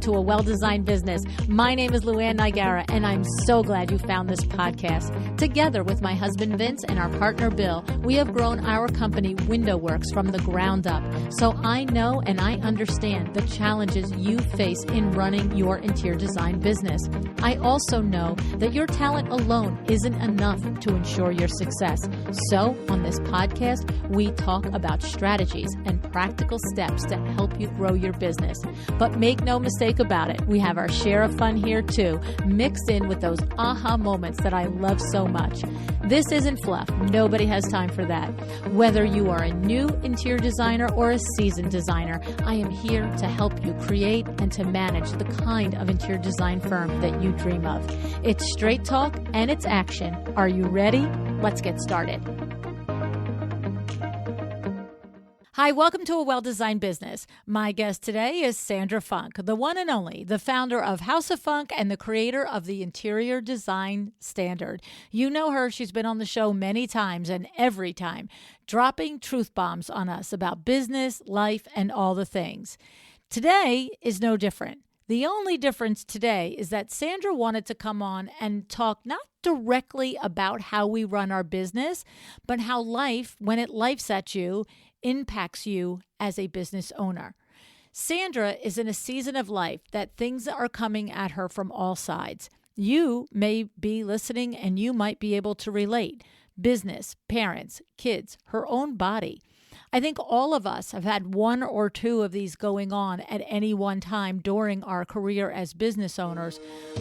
to A Well-Designed Business. My name is Luann Nigara, and I'm so glad you found this podcast. Together with my husband Vince and our partner Bill, we have grown our company Window Works from the ground up. So I know and I understand the challenges you face in running your interior design business. I also know that your talent alone isn't enough to ensure your success. So on this podcast, we talk about strategies and practical steps to help you grow your business. But make no mistake about it, we have our share of fun here too, mixed in with those aha moments that I love so much. This isn't fluff. Nobody has time for that. Whether you are a new interior designer or a seasoned designer, I am here to help you create and to manage the kind of interior design firm that you dream of. It's straight talk and it's action. Are you ready? Let's get started. Hi, welcome to A Well-Designed Business. My guest today is Sandra Funk, the one and only, the founder of House of Funk and the creator of the Interior Design Standard. You know her. She's been on the show many times, and every time dropping truth bombs on us about business, life, and all the things. Today is no different. The only difference today is that Sandra wanted to come on and talk not directly about how we run our business, but how life, when it lifes at you, impacts you as a business owner. Sandra is in a season of life that things are coming at her from all sides. You may be listening and you might be able to relate. Business, parents, kids, her own body. I think all of us have had one or two of these going on at any one time during our career as business owners.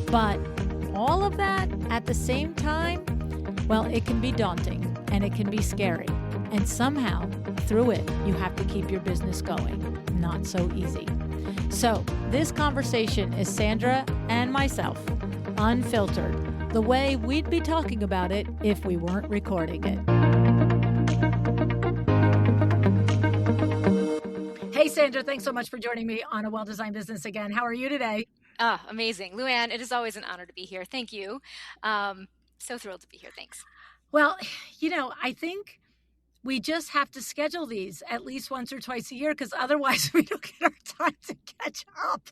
But all of that at the same time, well, it can be daunting and it can be scary. And somehow, through it, you have to keep your business going. Not so easy. So this conversation is Sandra and myself, unfiltered, the way we'd be talking about it if we weren't recording it. Hey, Sandra, thanks so much for joining me on A Well-Designed Business again. How are you today? Oh, amazing. Luann, it is always an honor to be here. Thank you. So thrilled to be here. Thanks. Well, I think we just have to schedule these at least once or twice a year because otherwise we don't get our time to catch up.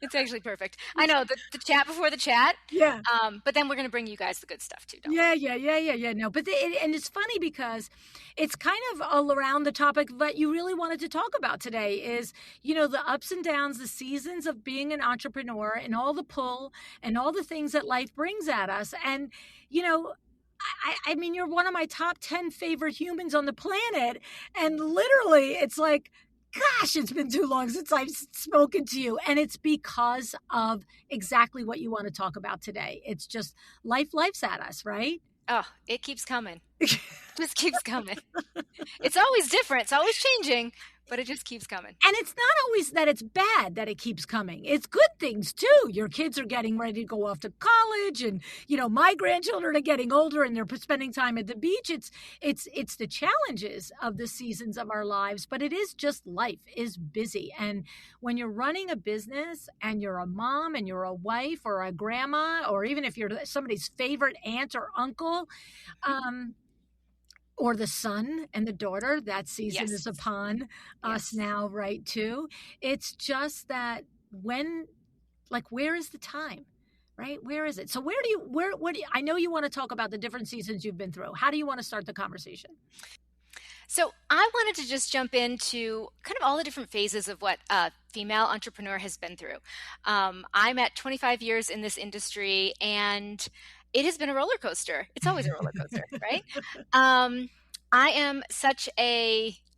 It's actually perfect. I know the chat before the chat. Yeah. But then we're going to bring you guys the good stuff too. Don't Yeah. No, but and it's funny because it's kind of all around the topic that you really wanted to talk about today is, the ups and downs, the seasons of being an entrepreneur and all the pull and all the things that life brings at us. And, I mean, you're one of my top 10 favorite humans on the planet. And literally, it's like, gosh, it's been too long since I've spoken to you. And it's because of exactly what you want to talk about today. It's just life's at us, right? Oh, it keeps coming. Just keeps coming. It's always different. It's always changing, but it just keeps coming. And it's not always that it's bad that it keeps coming. It's good things too. Your kids are getting ready to go off to college and, my grandchildren are getting older and they're spending time at the beach. It's the challenges of the seasons of our lives, but it is just life is busy. And when you're running a business and you're a mom and you're a wife or a grandma, or even if you're somebody's favorite aunt or uncle, or the son and the daughter, that season is upon us now, right, too. It's just that where is the time, right? Where is it? So I know you want to talk about the different seasons you've been through. How do you want to start the conversation? So I wanted to just jump into kind of all the different phases of what a female entrepreneur has been through. I'm at 25 years in this industry, and it has been a roller coaster. It's always a roller coaster, right? I am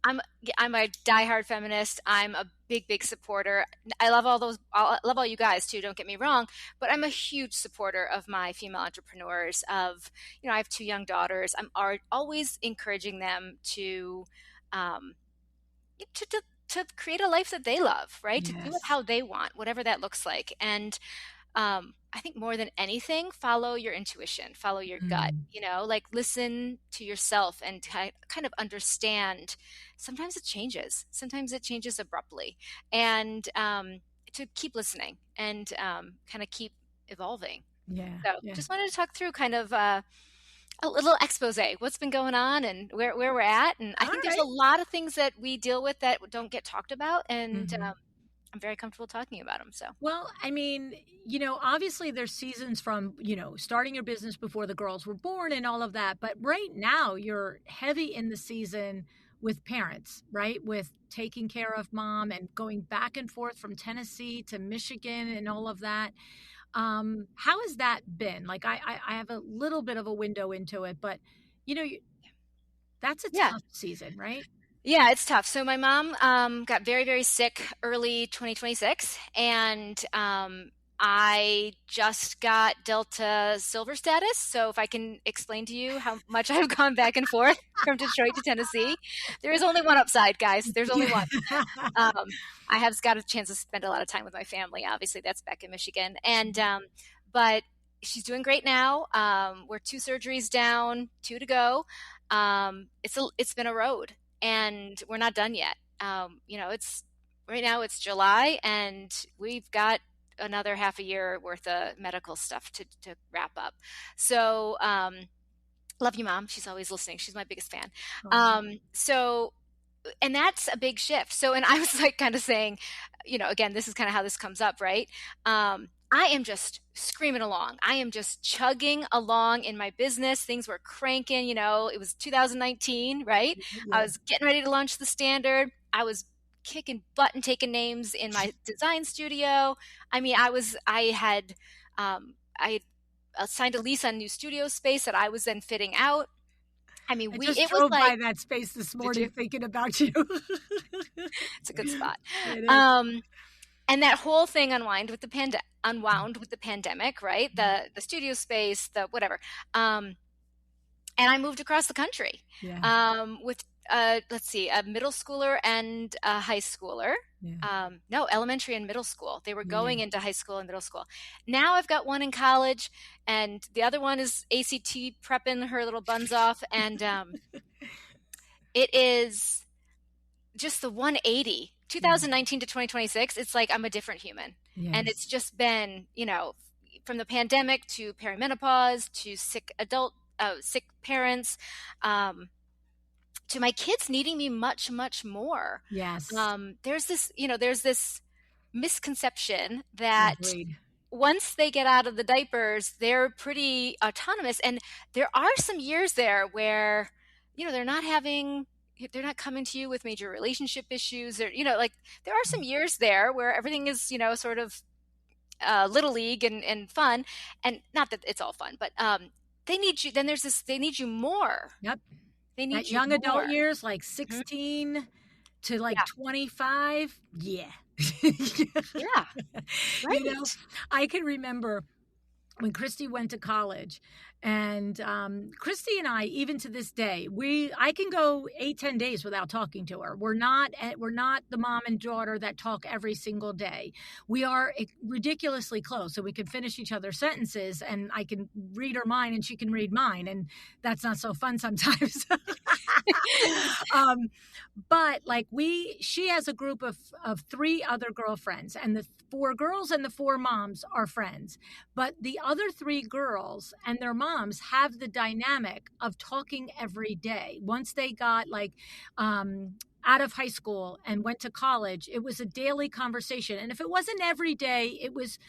I'm a diehard feminist. I'm a big supporter. I love all you guys too, don't get me wrong, but I'm a huge supporter of my female entrepreneurs I have 2 young daughters. I'm always encouraging them to create a life that they love, right? Yes. To do it how they want, whatever that looks like. And I think more than anything, follow your intuition, follow your gut, listen to yourself and kind of understand. Sometimes it changes abruptly, and to keep listening and kind of keep evolving. Yeah. So just wanted to talk through kind of a little expose, what's been going on and where we're at. And I think there's a lot of things that we deal with that don't get talked about. And I'm very comfortable talking about them. So Well, I mean, obviously there's seasons from, starting your business before the girls were born and all of that. But right now you're heavy in the season with parents, right? With taking care of mom and going back and forth from Tennessee to Michigan and all of that. How has that been? Like I have a little bit of a window into it, but you know, you- that's a yeah. tough season, right? Yeah, it's tough. So my mom got very, very sick early 2026, and I just got Delta Silver status. So if I can explain to you how much I've gone back and forth from Detroit to Tennessee, there is only one upside, guys. There's only one. Um, I have got a chance to spend a lot of time with my family. Obviously, that's back in Michigan, and but she's doing great now. We're two surgeries down, two to go. It's been a road, and we're not done yet. It's right now it's July, and we've got another half a year worth of medical stuff to wrap up. So love you, mom. She's always listening. She's my biggest fan. Oh, So and that's a big shift. So, and I was like kind of saying, again, this is kind of how this comes up, right? I am just screaming along. I am just chugging along in my business. Things were cranking, it was 2019, right? I yeah. was getting ready to launch the standard. I was kicking butt and taking names in my design studio. I mean, I had signed a lease on new studio space that I was then fitting out. I mean, I just it was drove like, by that space this did you? morning thinking about you. It's a good spot. It is. Um, and that whole thing unwound with the pandemic, right? The studio space, the whatever. And I moved across the country Yeah. with let's see, a middle schooler and a high schooler. Yeah. No, elementary and middle school. They were Yeah. going into high school and middle school. Now I've got one in college, and the other one is ACT prepping her little buns off, and it is just the 180 Yeah. 2019 to 2026. It's like I'm a different human, and it's Yes. just been from the pandemic to perimenopause to sick parents, to my kids needing me much, much more. Yes. There's this misconception that Agreed. once they get out of the diapers, they're pretty autonomous. And there are some years there where, they're not coming to you with major relationship issues, or, like, there are some years there where everything is, sort of little league and fun. And not that it's all fun, but they need you. Then they need you more. Yep. They That need you young adult more. years, like Mhm. 16 to like Yeah. 25. Yeah. Yeah. you know, Right. I can remember when Christy went to college, and Christy and I, even to this day, I can go 8-10 days without talking to her. We're not the mom and daughter that talk every single day. We are ridiculously close, so we can finish each other's sentences, and I can read her mind and she can read mine, and that's not so fun sometimes. um, but like she has a group of three other girlfriends, and the four girls and the four moms are friends, but the other three girls and their moms have the dynamic of talking every day. Once they got out of high school and went to college, it was a daily conversation. And if it wasn't every day, it was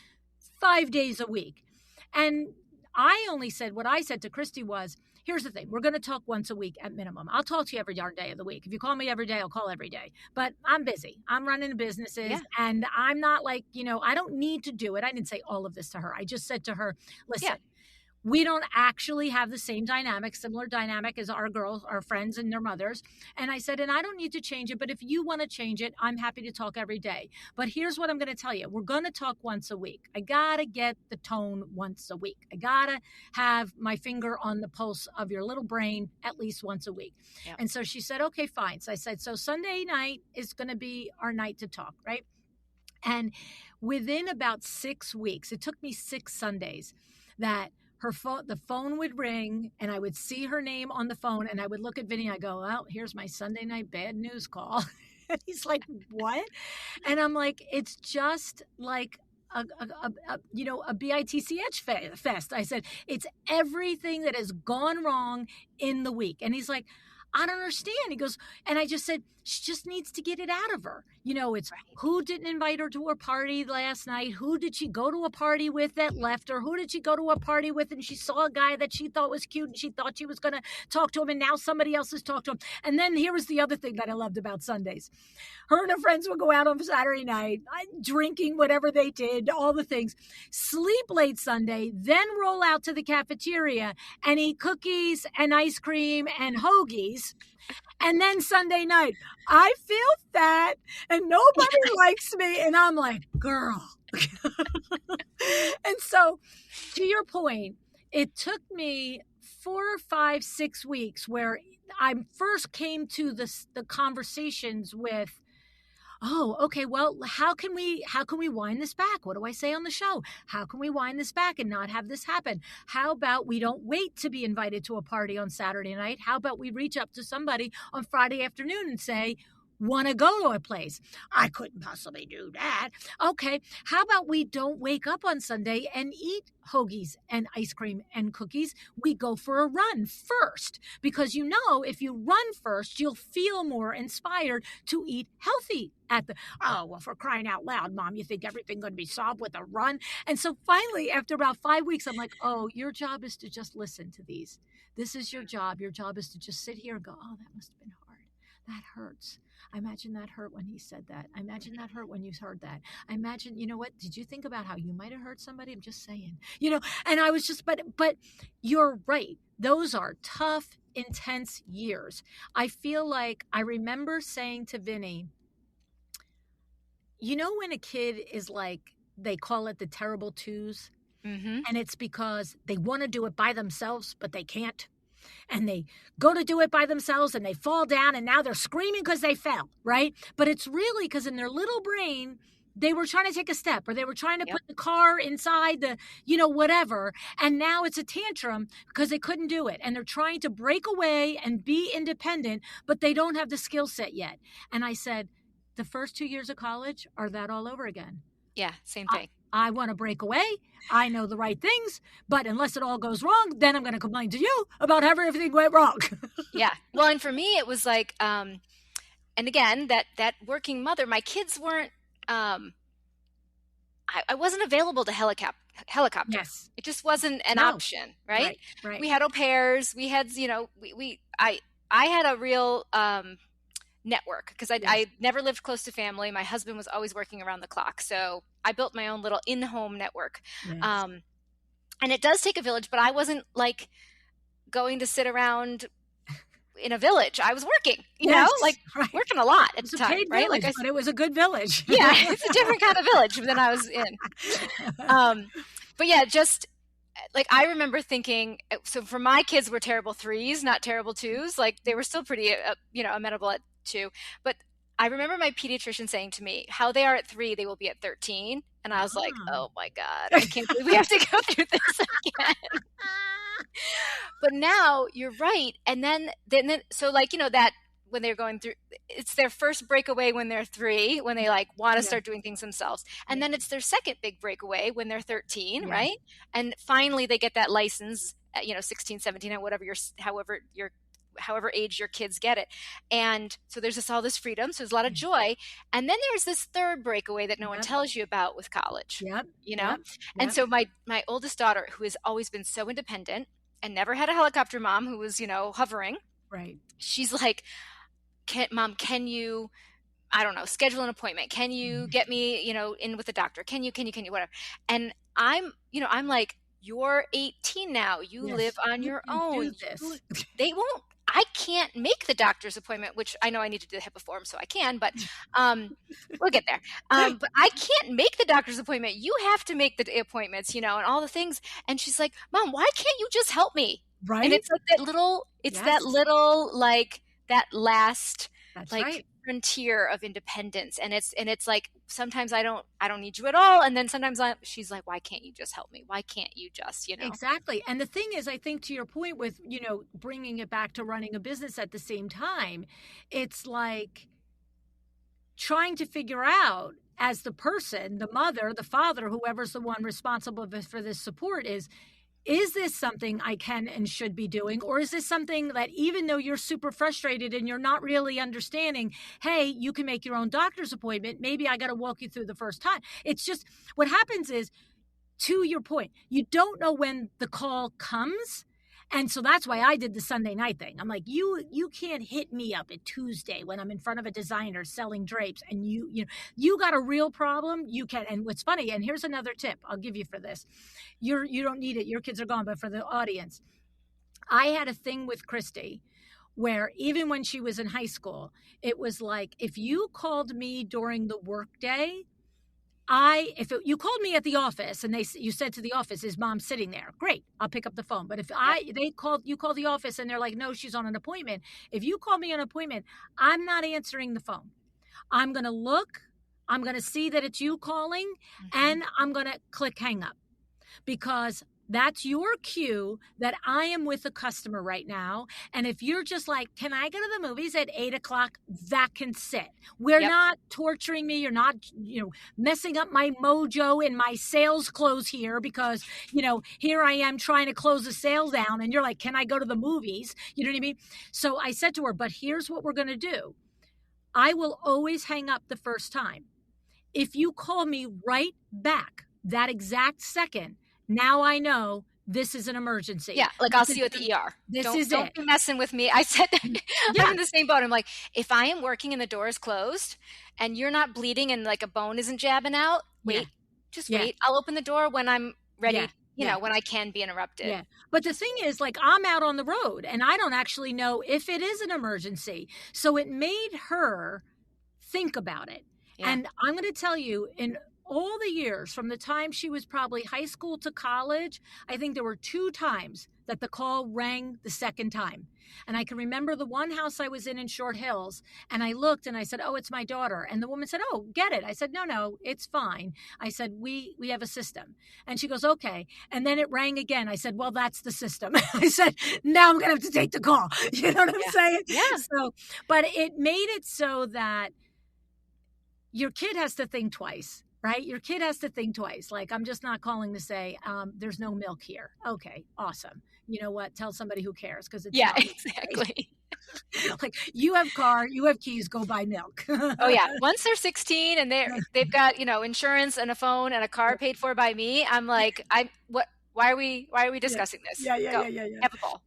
5 days a week. And I only said what I said to Christy was, here's the thing. We're going to talk once a week at minimum. I'll talk to you every darn day of the week. If you call me every day, I'll call every day. But I'm busy. I'm running businesses, Yeah. and I'm not like, I don't need to do it. I didn't say all of this to her. I just said to her, Yeah. listen, we don't actually have the same dynamic, similar dynamic as our girls, our friends and their mothers. And I said, and I don't need to change it, but if you want to change it, I'm happy to talk every day. But here's what I'm going to tell you. We're going to talk once a week. I got to get the tone once a week. I got to have my finger on the pulse of your little brain at least once a week. Yeah. And so she said, okay, fine. So I said, so Sunday night is going to be our night to talk, right? And within about 6 weeks, it took me 6 Sundays that the phone would ring, and I would see her name on the phone, and I would look at Vinny. I go, well, here's my Sunday night bad news call. And he's like, what? And I'm like, it's just like a BITCH fest. I said, it's everything that has gone wrong in the week. And he's like, I don't understand. He goes, and I just said, she just needs to get it out of her. It's Right. who didn't invite her to a party last night? Who did she go to a party with that left her? Who did she go to a party with and she saw a guy that she thought was cute and she thought she was going to talk to him and now somebody else has talked to him. And then here was the other thing that I loved about Sundays. Her and her friends would go out on Saturday night, drinking whatever they did, all the things, sleep late Sunday, then roll out to the cafeteria and eat cookies and ice cream and hoagies. And then Sunday night, I feel fat and nobody likes me. And I'm like, girl. And so, to your point, it took me 4 or 5, 6 weeks where I first came to the conversations with, oh, okay, well, how can we wind this back? What do I say on the show? How can we wind this back and not have this happen? How about we don't wait to be invited to a party on Saturday night? How about we reach up to somebody on Friday afternoon and say, want to go to a place? I couldn't possibly do that. Okay, how about we don't wake up on Sunday and eat hoagies and ice cream and cookies? We go for a run first, because if you run first, you'll feel more inspired to eat healthy oh, well, for crying out loud, Mom, you think everything's going to be solved with a run? And so finally, after about 5 weeks, I'm like, oh, your job is to just listen to these. This is your job. Your job is to just sit here and go, oh, that must have been hard. That hurts. I imagine that hurt when he said that. I imagine that hurt when you heard that. I imagine, what? Did you think about how you might have hurt somebody? I'm just saying, and I was just, but you're right. Those are tough, intense years. I feel like I remember saying to Vinny, when a kid is like, they call it the terrible twos, Mm-hmm. and it's because they want to do it by themselves, but they can't. And they go to do it by themselves and they fall down and now they're screaming because they fell, right? But it's really because in their little brain, they were trying to take a step or they were trying to Yep. put the car inside the, whatever. And now it's a tantrum because they couldn't do it. And they're trying to break away and be independent, but they don't have the skill set yet. And I said, the first 2 years of college are that all over again. Yeah, same thing. I want to break away. I know the right things, but unless it all goes wrong, then I'm going to complain to you about how everything went wrong. Yeah. Well, and for me, it was like, and again, that working mother, my kids weren't, I wasn't available to helicopter. Yes. It just wasn't an No. option, right? Right. We had au pairs. We had, I had a real network because Yes. I never lived close to family. My husband was always working around the clock. So I built my own little in-home network. Yes. And it does take a village, but I wasn't like going to sit around in a village. I was working, Yes, like working a lot at It's the a time, paid right? village, Like but it was a good village. yeah, it's a different kind of village than I was in. But yeah, just like I remember thinking, so for my kids were terrible threes, not terrible twos. Like they were still pretty, amenable at 2. But I remember my pediatrician saying to me, how they are at 3, they will be at 13. And I was like, oh my God, I can't believe we have to go through this again. But now you're right. And then so like, that when they're going through, it's their first breakaway when they're 3, when they like want to start doing things themselves. And then it's their second big breakaway when they're 13, right? And finally they get that license at, 16, 17, or whatever however age your kids get it. And so there's all this freedom. So there's a lot of joy. And then there's this third breakaway that no one tells you about with college, And so my oldest daughter, who has always been so independent and never had a helicopter mom who was, hovering. Right. She's like, Mom, can you, I don't know, schedule an appointment? Can you get me, in with the doctor? Can you, whatever. And I'm like, you're 18 now. You live on your own. They won't. I can't make the doctor's appointment, which I know I need to do the HIPAA form, so I can, but we'll get there. But I can't make the doctor's appointment. You have to make the appointments, and all the things. And she's like, Mom, why can't you just help me? Right. And it's like that last frontier of independence. And it's like, sometimes I don't need you at all. And then sometimes she's like, why can't you just help me? Why can't you just, Exactly. And the thing is, I think to your point with, bringing it back to running a business at the same time, it's like trying to figure out as the person, the mother, the father, whoever's the one responsible for this support is this something I can and should be doing? Or is this something that, even though you're super frustrated and you're not really understanding, hey, you can make your own doctor's appointment. Maybe I got to walk you through the first time. It's just what happens is, to your point, you don't know when the call comes. And so that's why I did the Sunday night thing. I'm like, you can't hit me up at Tuesday when I'm in front of a designer selling drapes, and you got a real problem. You can. And what's funny, and here's another tip I'll give you for this. You don't need it. Your kids are gone, but for the audience, I had a thing with Christy where even when she was in high school, it was like, if you called me during the workday, you called me at the office and you said to the office, is mom sitting there? Great, I'll pick up the phone. But if you call the office and they're like, no, she's on an appointment. If you call me on an appointment, I'm not answering the phone. I'm going to look, I'm going to see that it's you calling, and I'm going to click hang up, because that's your cue that I am with a customer right now. And if you're just like, can I go to the movies at 8:00? That can sit. We're not torturing me. You're not, messing up my mojo in my sales close here, because, here I am trying to close the sale down. And you're like, can I go to the movies? You know what I mean? So I said to her, but here's what we're going to do. I will always hang up the first time. If you call me right back that exact second, now I know this is an emergency. Yeah, like I'll see you at the ER. Don't be messing with me. I said, I'm in the same boat. I'm like, if I am working and the door is closed and you're not bleeding and like a bone isn't jabbing out, wait. I'll open the door when I'm ready, when I can be interrupted. Yeah. But the thing is, like, I'm out on the road and I don't actually know if it is an emergency. So it made her think about it. Yeah. And I'm going to tell you, in all the years from the time she was probably high school to college, I think there were 2 times that the call rang the second time. And I can remember the one house I was in Short Hills, and I looked and I said, oh, it's my daughter. And the woman said, oh, get it. I said, no, it's fine. I said, we have a system. And she goes, okay. And then it rang again. I said, well, that's the system. I said, now I'm going to have to take the call. You know what I'm saying? Yeah. So, but it made it so that your kid has to think twice. Right? Your kid has to think twice. Like, I'm just not calling to say, there's no milk here. Okay, awesome. You know what? Tell somebody who cares, because it's not exactly. Like, you have car, you have keys, go buy milk. Oh yeah. Once they're 16 and they've got, insurance and a phone and a car paid for by me, I'm like, why are we discussing this? Yeah. Have a call.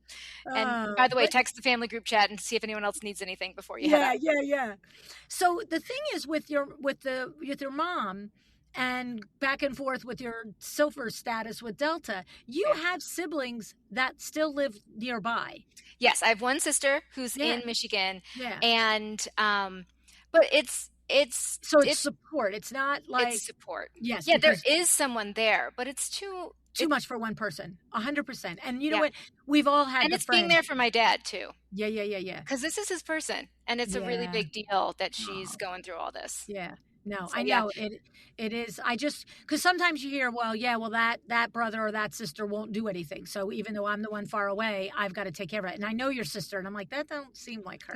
And by the way, text the family group chat and see if anyone else needs anything before you head out. Yeah. So the thing is, with your mom, and back and forth with your silver status with Delta, you have siblings that still live nearby. Yes, I have one sister who's in Michigan, and but it's support. It's not like it's support. Yes, there is someone there, but it's too much for one person. 100%. And you know what? We've all had, and it's being there for my dad too. Yeah. Because this is his person, and it's a really big deal that she's going through all this. Yeah. No, so, I know it is. I just, because sometimes you hear, that brother or that sister won't do anything. So even though I'm the one far away, I've got to take care of it. And I know your sister, and I'm like, that don't seem like her.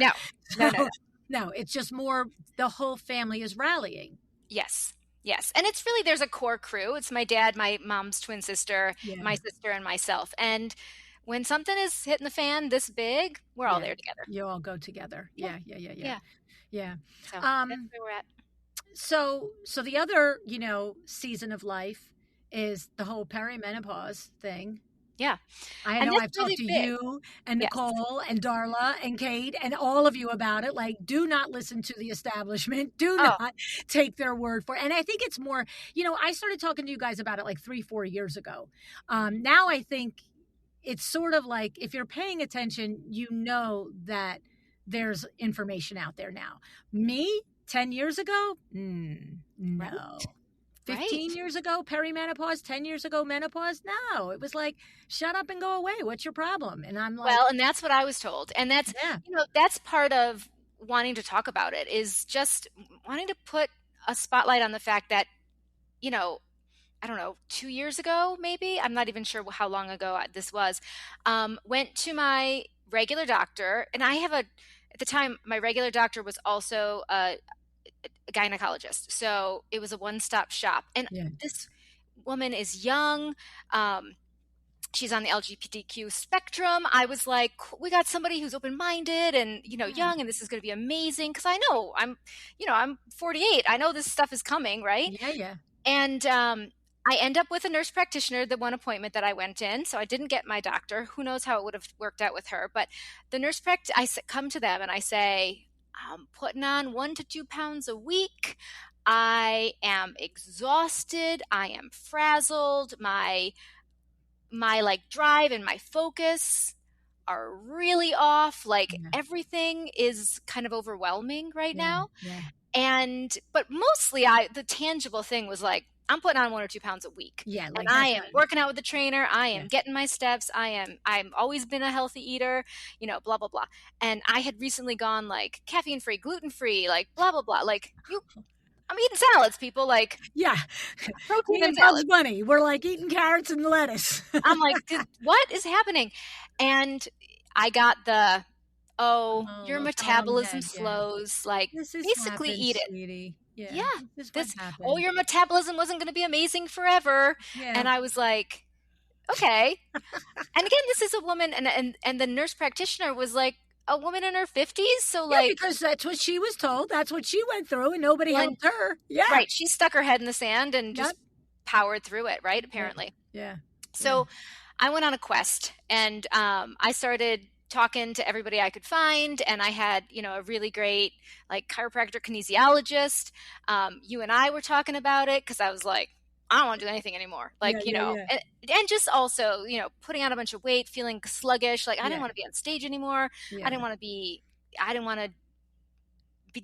No. It's just more the whole family is rallying. Yes. And it's really, there's a core crew. It's my dad, my mom's twin sister, my sister, and myself. And when something is hitting the fan this big, we're all there together. You all go together. Yeah. So that's where we're at. So the other, season of life is the whole perimenopause thing. Yeah. I know I've talked to you and Nicole and Darla and Kate and all of you about it. Like, do not listen to the establishment. Do not take their word for it. And I think it's more, I started talking to you guys about it like 3-4 years ago. Now I think it's sort of like, if you're paying attention, that there's information out there now. Me, 10 years ago? No. Right. 15 years ago, perimenopause. 10 years ago, menopause. No, it was like, shut up and go away. What's your problem? And I'm like, well, and that's what I was told. And that's, that's part of wanting to talk about it, is just wanting to put a spotlight on the fact that, I don't know, 2 years ago, maybe, I'm not even sure how long ago this was, went to my regular doctor. And I have at the time, my regular doctor was also a gynecologist. So it was a one-stop shop. And this woman is young. she's on the LGBTQ spectrum. I was like, we got somebody who's open-minded and, Yeah. young, and this is going to be amazing. Cause I know I'm 48. I know this stuff is coming. Right. Yeah. Yeah. And, I end up with a nurse practitioner, the one appointment that I went in. So I didn't get my doctor. Who knows how it would have worked out with her, but the come to them and I say, I'm putting on 1 to 2 pounds a week. I am exhausted. I am frazzled. My like drive and my focus are really off. Like Yeah. everything is kind of overwhelming right Yeah. now. Yeah. But mostly the tangible thing was like, I'm putting on 1 or 2 pounds a week Yeah. and Like I that's am not. working out with the trainer. I Yeah. am getting my steps. I'm always been a healthy eater, blah, blah, blah. And I had recently gone like caffeine free, gluten free, like blah, blah, blah. I'm eating salads, people, like Yeah. protein Me and and Bugs salads. Bunny, we're like eating carrots and lettuce. I'm like, what is happening? And I got oh, Oh, your little pat on the metabolism head. Yeah. slows. Like, This is basically happens, eat it. sweetie. Yeah. Yeah. This is what Oh, happens. your metabolism wasn't going to be amazing forever. Yeah. And I was like, okay. And again, this is a woman, and the nurse practitioner was like a woman in her 50s. So, Yeah, like, because that's what she was told. That's what she went through, and nobody well, helped her. Yeah. right. She stuck her head in the sand and Yep. just powered through it, right? Yeah. Apparently. Yeah. So I went on a quest and I started talking to everybody I could find. And I had, a really great like chiropractor kinesiologist. You and I were talking about it because I was like, I don't want to do anything anymore. Yeah. Like, Yeah. Yeah. and just also, putting on a bunch of weight, feeling sluggish. Like I didn't Yeah. want to be on stage anymore. Yeah. I didn't want to be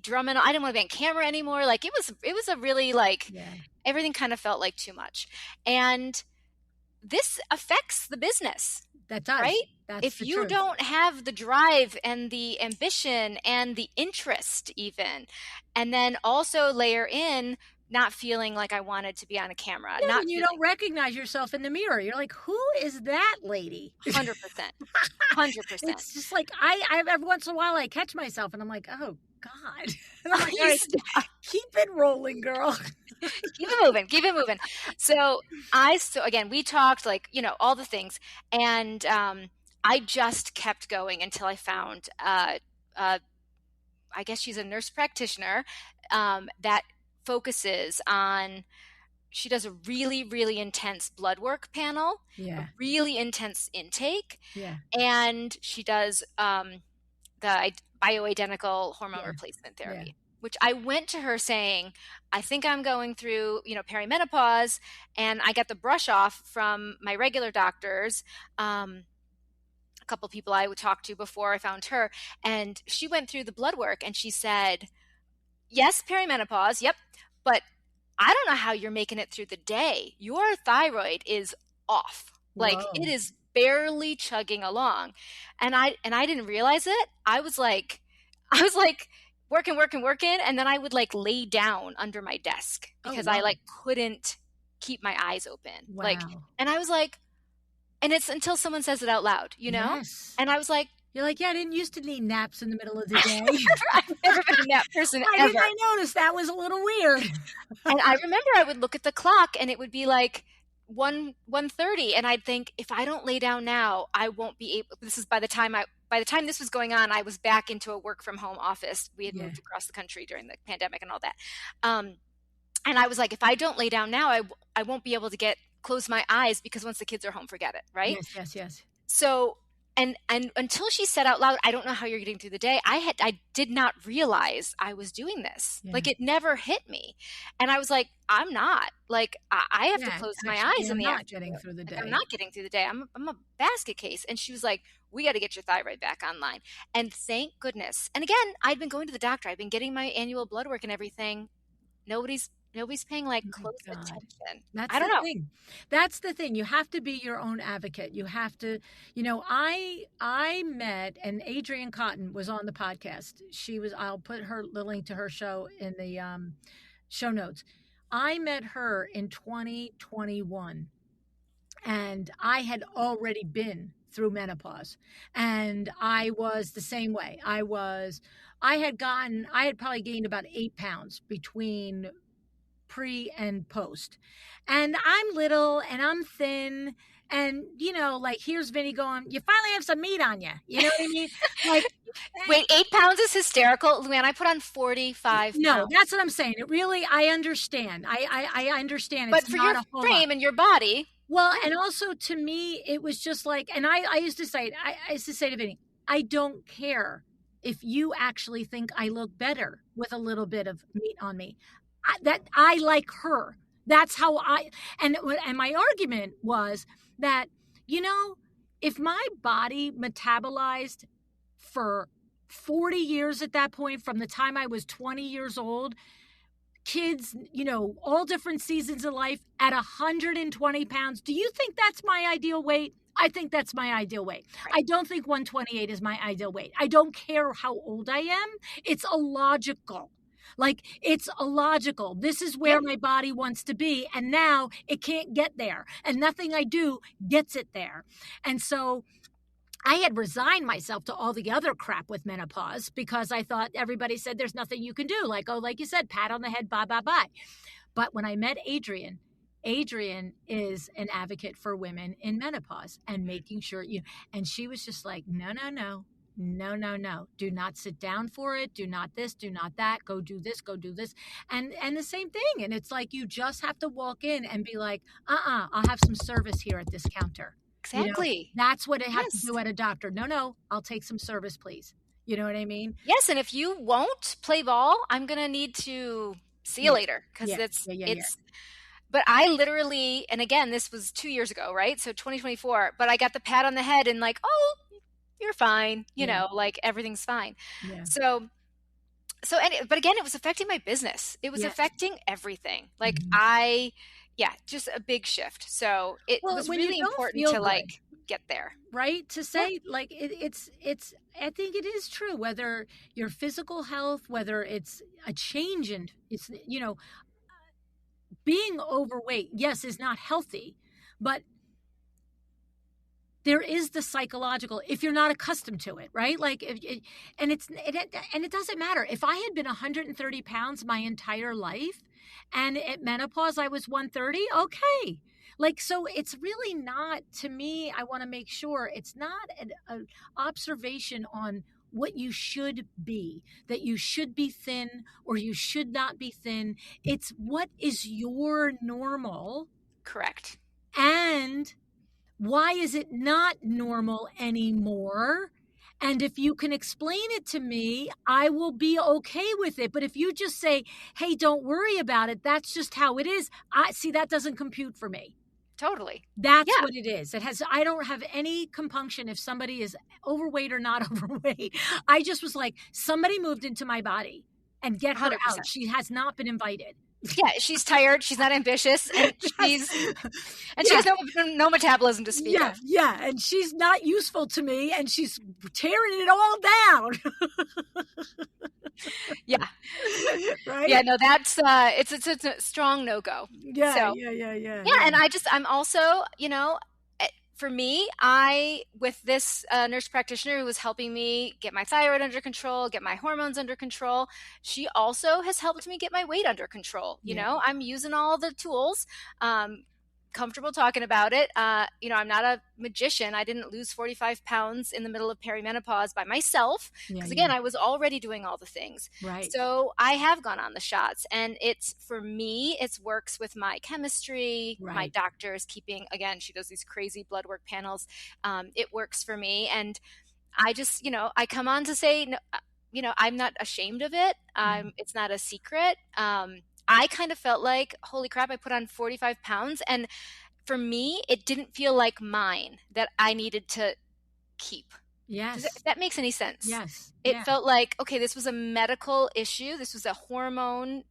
drumming. I didn't want to be on camera anymore. Like it was a really like, Yeah. everything kind of felt like too much. And this affects the business, That does. right? That's If the you truth. don't have the drive and the ambition and the interest, even, and then also layer in not feeling like I wanted to be on a camera, Yeah, not when you feeling don't recognize yourself in the mirror, you're like, "Who is that lady?" 100%, 100%. It's just like I every once in a while I catch myself and I'm like, "Oh God!" And I'm like, "All right, keep it rolling, girl." Keep it moving. So again, we talked like, all the things. And I just kept going until I found, I guess she's a nurse practitioner that focuses on, she does a really, really intense blood work panel, a Yeah. really intense intake. Yeah. And she does the bioidentical hormone Yeah. replacement therapy. Yeah. Which I went to her saying, I think I'm going through, perimenopause, and I got the brush off from my regular doctors. A couple people I would talk to before I found her, and she went through the blood work and she said, yes, perimenopause, yep, but I don't know how you're making it through the day. Your thyroid is off. Like Whoa. it is barely chugging along. And I didn't realize it. I was like working, and then I would like lay down under my desk because I wow. like couldn't keep my eyes open. Wow. Like, and I was like, and it's until someone says it out loud, Yes. And I was like, You're like, yeah, I didn't used to need naps in the middle of the day. I've never been that person Why ever. didn't I notice? That was a little weird. And I remember I would look at the clock and it would be like 1:30, and I'd think, if I don't lay down now, I won't be able. This is by the time this was going on, I was back into a work from home office. We had moved across the country during the pandemic and all that. And I was like, if I don't lay down now, I won't be able to close my eyes, because once the kids are home, forget it, right? Yes. So, and until she said out loud, I don't know how you're getting through the day, I did not realize I was doing this. Yeah. Like it never hit me. And I was like, I'm not. Like I have to close my eyes in the I'm afternoon. not getting through the day. Like, I'm not getting through the day. I'm a basket case. And she was like, we got to get your thyroid back online. And thank goodness. And again, I'd been going to the doctor. I've been getting my annual blood work and everything. Nobody's paying like close attention. I don't know. Thing. That's the thing. You have to be your own advocate. You have to, I met, and Adrienne Cotton was on the podcast. I'll put the link to her show in the show notes. I met her in 2021, and I had already been through menopause, and I was the same way. I had probably gained about 8 pounds between pre and post. And I'm little and I'm thin And, like here's Vinny going, you finally have some meat on you. You know what I mean? Like, Wait, 8 pounds is hysterical. Luann, I put on 45 no, pounds. that's what I'm saying. It really, I understand. I understand. But It's for your not a whole lot. frame and your body, Well, and also to me, it was just like, and I used to say, I used to say to Vinny, I don't care if you actually think I look better with a little bit of meat on me. That I like her. That's how and my argument was that, you know, if my body metabolized for 40 years at that point, from the time I was 20 years old, kids, all different seasons of life at 120 pounds. Do you think that's my ideal weight? I think that's my ideal weight. right? I don't think 128 is my ideal weight. I don't care how old I am. It's illogical. Like, it's illogical. This is Yeah, where my body wants to be. And now it can't get there. And nothing I do gets it there. And so I had resigned myself to all the other crap with menopause because I thought everybody said there's nothing you can do. Like, oh, like you said, pat on the head, bye, bye, bye. But when I met Adrian, Adrian is an advocate for women in menopause and making sure and she was just like, no, no, no, no, no, no. Do not sit down for it. Do not this, do not that. Go do this, go do this. And the same thing. And it's like, you just have to walk in and be like, I'll have some service here at this counter. exactly. That's what I have to Yes. do at a doctor. No, no, I'll take some service, please. You know what I mean? Yes, and if you won't play ball, I'm going to need to see you Yeah, later because yeah, it's yeah, yeah, yeah. it's but I literally, and again, this was 2 years ago, right? So 2024, but I got the pat on the head and like, "Oh, you're fine." Yeah, Like everything's fine. yeah, So but again, it was affecting my business. It was yes. affecting everything. Like Mhm. yeah, just a big shift. So it Well, was when you really don't important feel to good, like get there. right? To Yeah, say like it's. I think it is true. Whether your physical health, whether it's a change in, it's being overweight. Yes, is not healthy, but there is the psychological if you're not accustomed to it, right? Like and it doesn't matter if I had been 130 pounds my entire life and at menopause I was 130. Okay, like, so it's really not, to me, I want to make sure it's not an observation on what you should be, that you should be thin or you should not be thin. It's what is your normal, correct. and why is it not normal anymore? And if you can explain it to me, I will be okay with it. But if you just say, hey, don't worry about it, that's just how it is, I see that doesn't compute for me. Totally. That's Yeah, what it is. I don't have any compunction if somebody is overweight or not overweight. I just was like, somebody moved into my body and get her out. 100%. She has not been invited. Yeah, she's tired, she's not ambitious, and Yes. she Yeah. has no metabolism to speak Yeah, of. yeah, and she's not useful to me, and she's tearing it all down. Yeah. Right? Yeah, no, that's it's a strong no-go. Yeah, So, yeah, yeah, yeah, yeah, yeah. and I'm also, for me, I with this nurse practitioner who was helping me get my thyroid under control, get my hormones under control, she also has helped me get my weight under control. Yeah. I'm using all the tools. Comfortable talking about it. I'm not a magician. I didn't lose 45 pounds in the middle of perimenopause by myself Yeah, because, yeah. again, I was already doing all the things. Right. So I have gone on the shots, and for me, it works with my chemistry. My Right. doctor is keeping, again, she does these crazy blood work panels. It works for me. And I just, I come on to say, no, I'm not ashamed of it. It's not a secret. I kind of felt like, holy crap, I put on 45 pounds. And for me, it didn't feel like mine that I needed to keep. Yes. If that makes any sense. Yes. It Yeah. felt like, okay, this was a medical issue. This was a hormone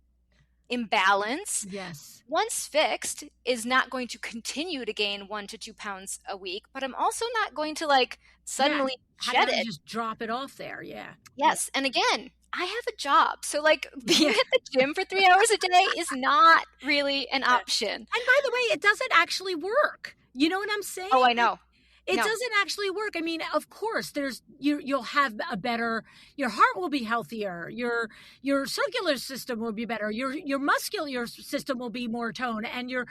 imbalance. Yes. Once fixed, is not going to continue to gain 1 to 2 pounds a week, but I'm also not going to like suddenly How shed do I it. just drop it off there? Yeah. Yes. And again, I have a job. So like being Yeah. at the gym for 3 hours a day is not really an option. And by the way, it doesn't actually work. You know what I'm saying? Oh, I know. It No. doesn't actually work. I mean, of course, you'll have a better, your heart will be healthier, your circular system will be better, your muscular system will be more toned, and your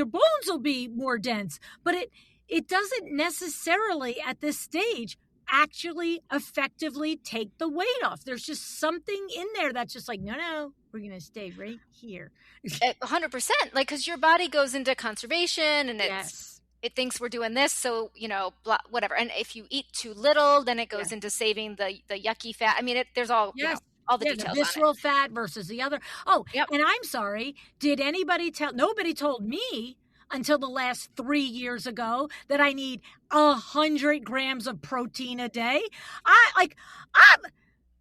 bones will be more dense. But it doesn't necessarily at this stage actually effectively take the weight off. There's just something in there that's just like, no, we're gonna stay right here. 100%, like, because your body goes into conservation and Yes. it thinks we're doing this, so blah, whatever. And if you eat too little, then it Yeah. goes into saving the yucky fat. I mean, there's all Yes. all the Yeah, the details on it. visceral fat versus the other. Oh, Yep. and I'm sorry. Did anybody nobody told me until the last 3 years ago that I need 100 grams of protein a day.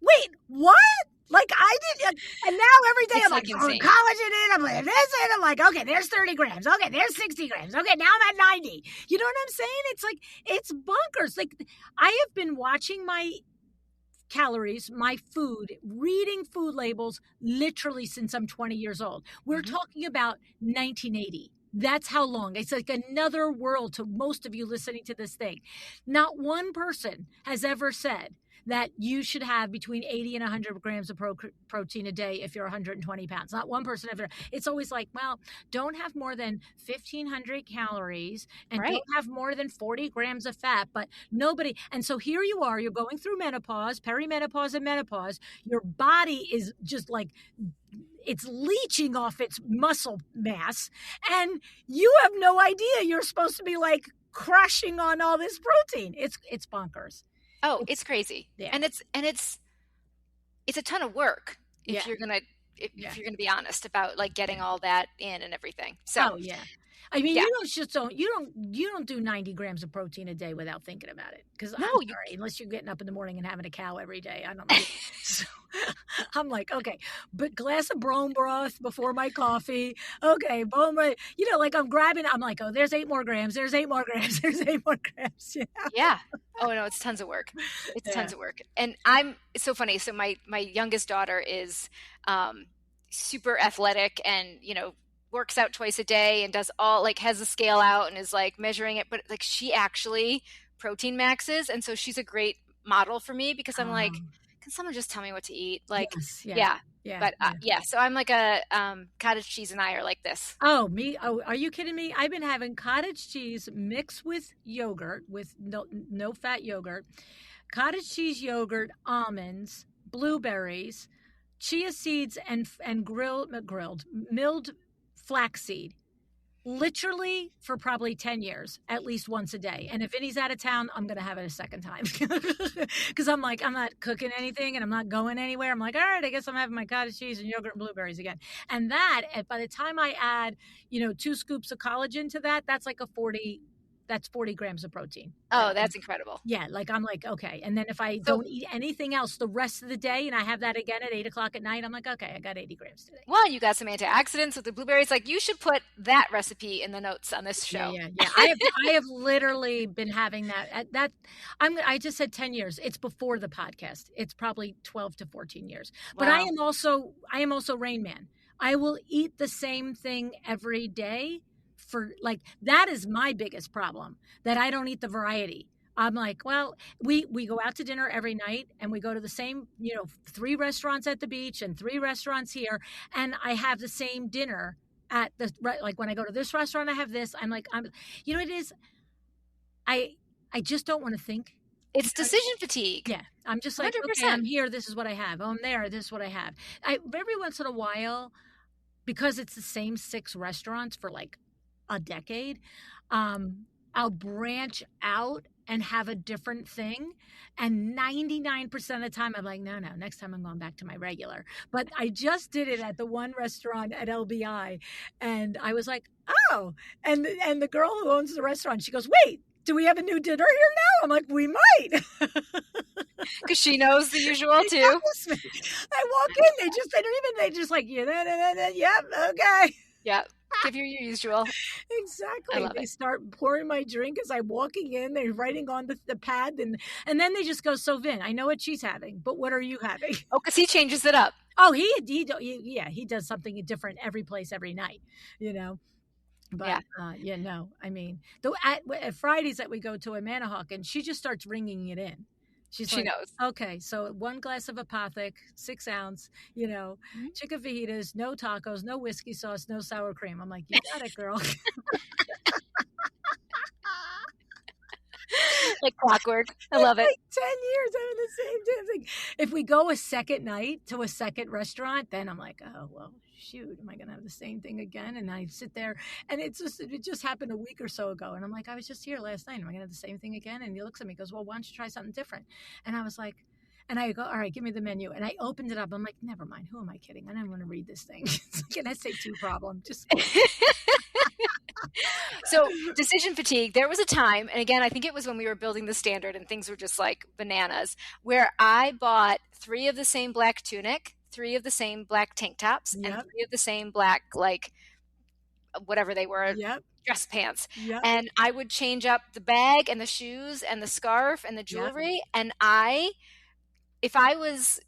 Wait, what? Like I did, and now every day It's I'm like like, oh, insane. collagen in, I'm like this, and I'm like, okay, there's 30 grams, okay, there's 60 grams, okay, now I'm at 90. You know what I'm saying? It's like, it's bonkers. Like I have been watching my calories, my food, reading food labels literally since I'm 20 years old. We're Mhm. talking about 1980. That's how long. It's like another world to most of you listening to this thing. Not one person has ever said that you should have between 80 and 100 grams of protein a day if you're 120 pounds. Not one person ever. It's always like, well, don't have more than 1,500 calories and Right. don't have more than 40 grams of fat. But nobody. And so here you are, you're going through menopause, perimenopause, and menopause. Your body is just like, it's leaching off its muscle mass, and you have no idea you're supposed to be like crushing on all this protein. It's bonkers. Oh, it's crazy. Yeah. And it's a ton of work if Yeah. you're gonna if Yeah. you're gonna be honest about like getting all that in and everything. So Oh yeah. I mean, yeah. you don't do 90 grams of protein a day without thinking about it. Because I'm No, you sorry, unless you're getting up in the morning and having a cow every day, I don't know. So I'm like, okay, but glass of bone broth before my coffee. Okay, bone broth. Like I'm grabbing. I'm like, oh, there's 8 more grams. There's 8 more grams. There's 8 more grams. Yeah. Yeah. Oh no, it's tons of work. It's Yeah. tons of work. And it's so funny. So my youngest daughter is super athletic and, works out twice a day and does all like has a scale out and is like measuring it, but like she actually protein maxes. And so she's a great model for me because I'm like, can someone just tell me what to eat? Like, Yes, yeah. yeah. But yeah, so I'm like a cottage cheese and I are like this. Oh, me? Oh, are you kidding me? I've been having cottage cheese mixed with yogurt, with no fat yogurt, cottage cheese yogurt, almonds, blueberries, chia seeds, and grilled milled flaxseed. Literally for probably 10 years, at least once a day. And if Vinny's out of town, I'm going to have it a second time. Because I'm like, I'm not cooking anything and I'm not going anywhere. I'm like, all right, I guess I'm having my cottage cheese and yogurt and blueberries again. And that, by the time I add, 2 scoops of collagen to that, that's like that's 40 grams of protein. Oh, that's incredible. Yeah, like I'm like, okay. And then if I don't eat anything else the rest of the day and I have that again at 8 o'clock at night, I'm like, okay, I got 80 grams today. Well, you got some antioxidants with the blueberries. Like you should put that recipe in the notes on this show. Yeah. I have literally been having that. I just said 10 years. It's before the podcast. It's probably 12 to 14 years. But Wow. I am also Rain Man. I will eat the same thing every day. That is my biggest problem, that I don't eat the variety. I'm like, well, we go out to dinner every night and we go to the same, 3 restaurants at the beach and 3 restaurants here. And I have the same dinner at like when I go to this restaurant, I have this. It is, I just don't want to think. It's decision fatigue. Yeah. I'm just like, 100%. okay, I'm here. This is what I have. Oh, I'm there. This is what I have. Every once in a while, because it's the same 6 restaurants for like a decade, I'll branch out and have a different thing, and 99% of the time I'm like, no, next time I'm going back to my regular. But I just did it at the one restaurant at LBI, and I was like, oh, and the girl who owns the restaurant, she goes, wait, do we have a new dinner here now? I'm like, we might. Because she knows the usual too. I walk in, they just like, yeah, okay. Yeah, give your usual. Exactly. I love They it. start pouring my drink as I'm walking in. They're writing on the pad, and then they just go, so Vin, I know what she's having, but what are you having? Oh, because he changes it up. Oh, he does something different every place, every night, But Yeah, yeah, no, I mean, though at Fridays that we go to a Manahawk, and she just starts ringing it in. She's she like, knows. okay, so 1 glass of Apothic, 6 ounce, Mhm. chicken fajitas, no tacos, no whiskey sauce, no sour cream. I'm like, you got it, girl. Like clockwork. I It's love it. like 10 years having the same damn thing. If we go a second night to a second restaurant, then I'm like, oh, well, shoot, am I going to have the same thing again? And I sit there, and it just happened a week or so ago. And I'm like, I was just here last night. Am I going to have the same thing again? And he looks at me and goes, well, why don't you try something different? And I was like, and I go, all right, give me the menu. And I opened it up. I'm like, never mind. Who am I kidding? I don't want to read this thing. It's like an SAT problem. Just So, decision fatigue, there was a time, and again, I think it was when we were building the standard and things were just like bananas, where I bought 3 of the same black tunic, 3 of the same black tank tops, and yep, 3 of the same black, like, whatever they were, yep, dress pants. yep, And I would change up the bag and the shoes and the scarf and the yep, jewelry. And if I was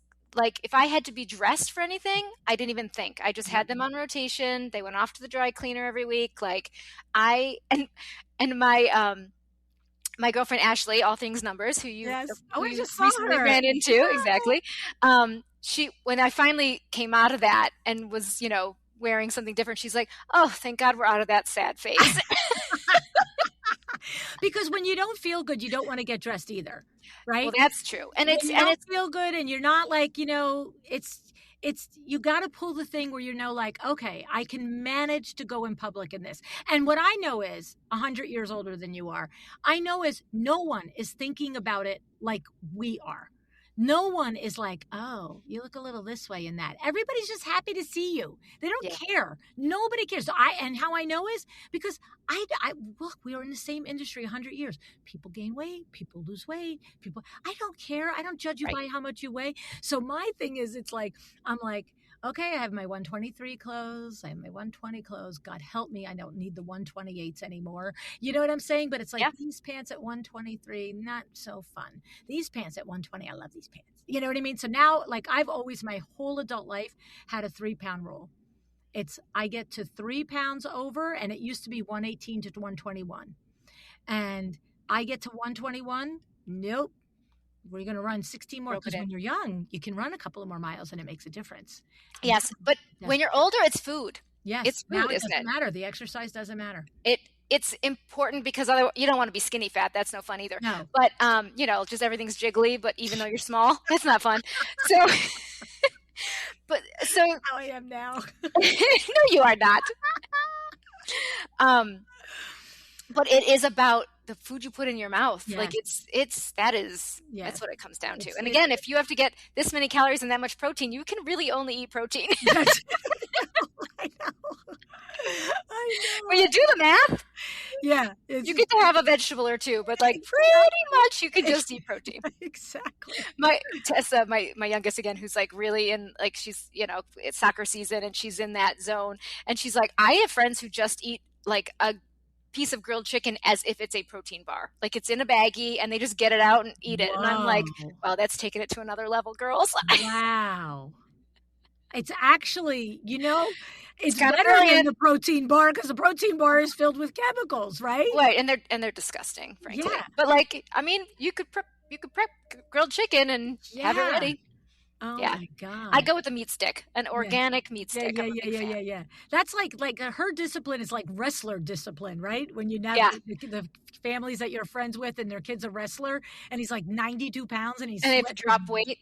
if I had to be dressed for anything, I didn't even think. I just yep. had them on rotation. They went off to the dry cleaner every week. Like I and my girlfriend Ashley, all things numbers, Yes. Oh, who I you just saw recently her. ran into, exactly. She when I finally came out of that and was, wearing something different, she's like, "Oh, thank God we're out of that sad phase." Because when you don't feel good, you don't want to get dressed either, Well, right? that's true. And When it's you and don't it's feel good and you're not like, it's you got to pull the thing where like, okay, I can manage to go in public in this. And what I know is 100 years older than you are. I know is no one is thinking about it like we are. No one is like, oh, you look a little this way and that. Everybody's just happy to see you. They don't yeah, care. Nobody cares. And how I know is because I look, we were in the same industry 100 years. People gain weight, people lose weight, people, I don't care. I don't judge you right. by how much you weigh. So my thing is, it's like, I'm like, okay, I have my 123 clothes. I have my 120 clothes. God help me. I don't need the 128s anymore. You know what I'm saying? But it's like Yeah, these pants at 123, not so fun. These pants at 120, I love these pants. You know what I mean? So now, like, I've always, my whole adult life, had a 3 pound rule. It's, I get to 3 pounds over, and it used to be 118 to 121. And I get to 121. Nope, we're going to run 16 more, rope it because in. when you're young, you can run a couple of more miles and it makes a difference. Now Yes, but it when doesn't. you're older, it's food. Yes, It's now food, it isn't doesn't it? matter. The exercise doesn't matter. It's important because otherwise you don't want to be skinny fat. That's no fun either. No. But just everything's jiggly. But even though you're small, that's not fun. So, but so How I am now. no, you are not. Um, but it is about the food you put in your mouth. Yeah. Like that's Yes. what it comes down to. It's, And it, again, if you have to get this many calories and that much protein, you can really only eat protein. that's, I know. I When know. you do the math, Yeah. It's you get to have a vegetable or two, but like pretty much you can just eat protein. exactly. My Tessa, my youngest again, who's like really in like she's it's soccer season and she's in that zone, and she's like, I have friends who just eat like a piece of grilled chicken as if it's a protein bar, like it's in a baggie and they just get it out and eat it, and I'm like, Whoa. wow, that's taking it to another level, girls. Wow. It's actually, It's it's kind of better than brilliant, the protein bar, because the protein bar is filled with chemicals, right? right? And they're disgusting, frankly. Yeah. But like, I mean, you could prep grilled chicken and have it Yeah. ready. Oh Yeah, my I God. go with the meat stick, an Yeah. organic meat Yeah, stick. yeah, I'm a yeah, big yeah, fan. yeah, yeah. That's like her discipline is like wrestler discipline, right? When you have Yeah, the families that you're friends with and their kid's a wrestler, and he's like 92 pounds and he's and they have to drop sweating. weight.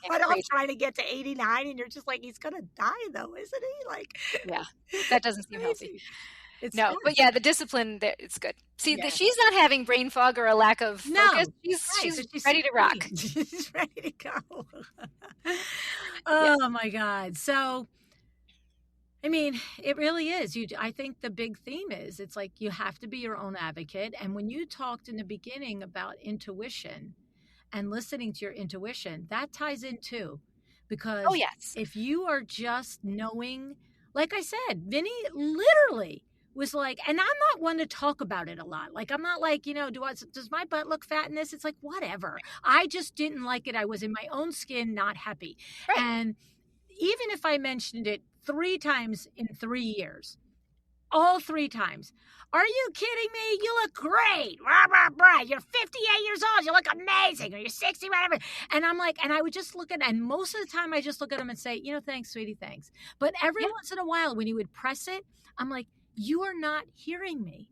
Yeah, But I'm crazy. trying to get to 89, and you're just like, he's gonna die though, isn't he? Like, Yeah, that doesn't seem healthy. crazy. It's No, but fast. yeah, the discipline there, it's good. See, Yeah. she's not having brain fog or a lack of focus. No. She's Right, she's but she's ready to rock. 16. She's ready to go. Yeah. Oh my God. So, I mean, it really is. I think the big theme is, it's like you have to be your own advocate. And when you talked in the beginning about intuition and listening to your intuition, that ties in too. Oh Because yes. if you are just knowing, like I said, Vinny literally was like, and I'm not one to talk about it a lot. Like, I'm not like, does my butt look fat in this? It's like, whatever. I just didn't like it. I was in my own skin, not happy. Right. And even if I mentioned it 3 times in 3 years, all 3 times. Are you kidding me? You look great. Rah, rah, rah. You're 58 years old. You look amazing. Or you're 60, whatever. And I'm like, and I would just look at, and most of the time I just look at them and say, thanks, sweetie, thanks. But every Yeah, once in a while, when you would press it, I'm like, you are not hearing me.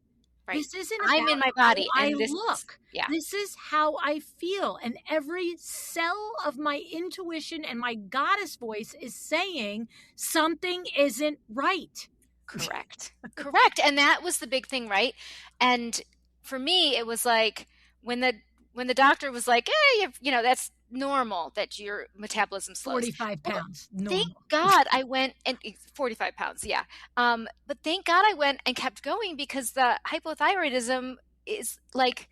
right. This isn't I'm in about my how body, I and this is, look. yeah, This is how I feel. And every cell of my intuition and my goddess voice is saying something isn't right. correct. Correct. And that was the big thing, right? And for me, it was like when the doctor was like, "Hey, that's normal that your metabolism slows." 45 Well, pounds, thank normal. God I went and 45 pounds, yeah. But thank God I went and kept going because the hypothyroidism is like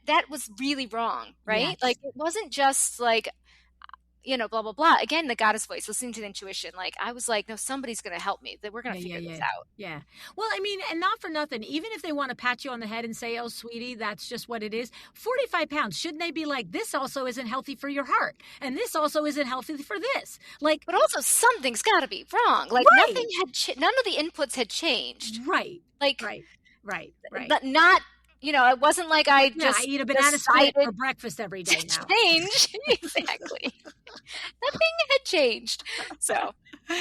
that was really wrong, right? Like Yes. it wasn't just like blah blah blah. Again, the goddess voice, listening to the intuition. Like I was like, no, somebody's going to help me. That we're going Yeah, to yeah, figure this yeah. out. Yeah. Well, I mean, and not for nothing, even if they want to pat you on the head and say, oh, sweetie, that's just what it is. 45 pounds, shouldn't they be like, this also isn't healthy for your heart? And this also isn't healthy for this? Like, But also something's got to be wrong. Like right, nothing had none of the inputs had changed. right, Like right, right, right. not it wasn't like I Yeah, I just eat a banana split for decided breakfast every to day now. change. Exactly. Nothing had changed. So,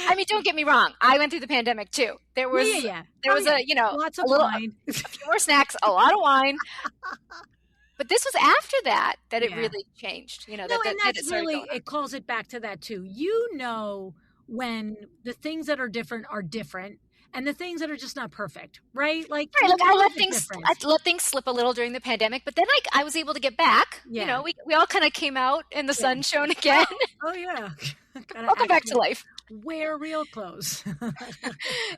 I mean, don't get me wrong. I went through the pandemic too. There Yeah, yeah, was yeah. there Oh, was yeah. Lots of a wine. few more snacks, a lot of wine. But this was after that it Yeah. really changed. No, and That that's it started really, going on. it calls it back to that too. When the things that are different and the things that are just not perfect, right? Like Right, you like know the difference. I let things slip a little during the pandemic, but then I was able to get back. Yeah. We all kind of came out and the Yeah. sun shone again. Oh yeah. Gotta Welcome back to actually life. wear real clothes.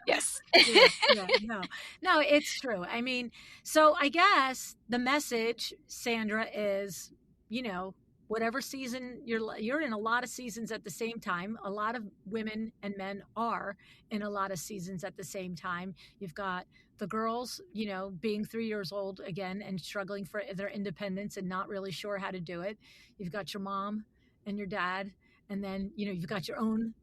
Yes. Yeah, yeah, no. No, it's true. I mean, so I guess the message, Sandra, is, you know, whatever season you're in, a lot of seasons at the same time. A lot of women and men are in a lot of seasons at the same time. You've got the girls, being 3 years old again and struggling for their independence and not really sure how to do it. You've got your mom and your dad, and then, you've got your own,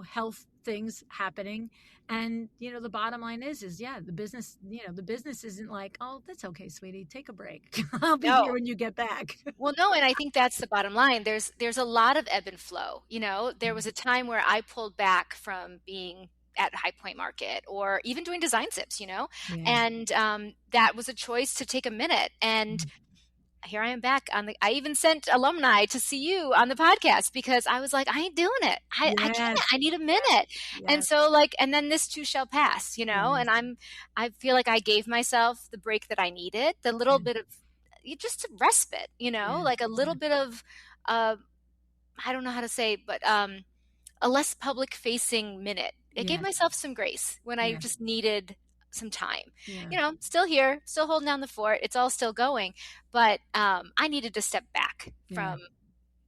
health things happening. And the bottom line is yeah, the business isn't like, oh, that's okay, sweetie, take a break. I'll be here No. when you get back. Well, no, and I think that's the bottom line. There's a lot of ebb and flow. There was a time where I pulled back from being at High Point Market or even doing design sips, Yeah. and that was a choice to take a minute. And here I am back I even sent alumni to see you on the podcast because I was like, I ain't doing it. I can't. Yes. I need a minute. And Yes. so and then this too shall pass, and Yes. I feel like I gave myself the break that I needed, the little Yeah. bit of just a respite, Yeah. like a Yeah. little bit of, uh, I don't know how to say, but a less public facing minute. I gave Yes. myself some grace when I Yeah. just needed some time. Yeah. Still here, still holding down the fort. It's all still going, but I needed to step back Yeah.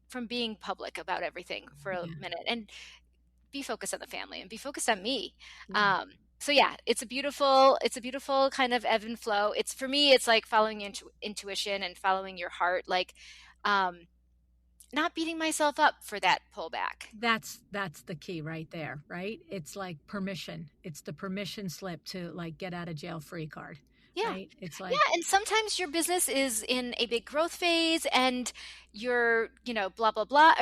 from being public about everything for a Yeah. minute and be focused on the family and be focused on me. Yeah. So yeah, it's a beautiful kind of ebb and flow. It's for me, it's like following intuition and following your heart, like um, not beating myself up for that pullback. That's the key right there, right? It's like permission. It's the permission slip to like get out of jail free card, Yeah. right? It's Yeah, like, and sometimes your business is in a big growth phase and you're, blah blah blah,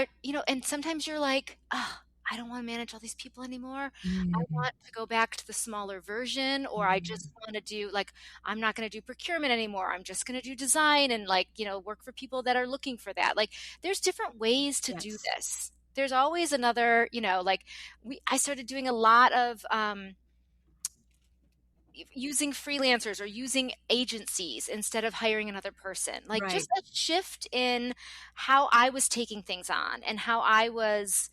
and sometimes you're like, oh, I don't want to manage all these people anymore. I mhm, want to go back to the smaller version, or I yeah, just want to do like, I'm not going to do procurement anymore. I'm just going to do design and like, work for people that are looking for that. Like there's different ways to do yes, this. There's always another, like I started doing a lot of using freelancers or using agencies instead of hiring another person. Like right, just a shift in how I was taking things on and how I was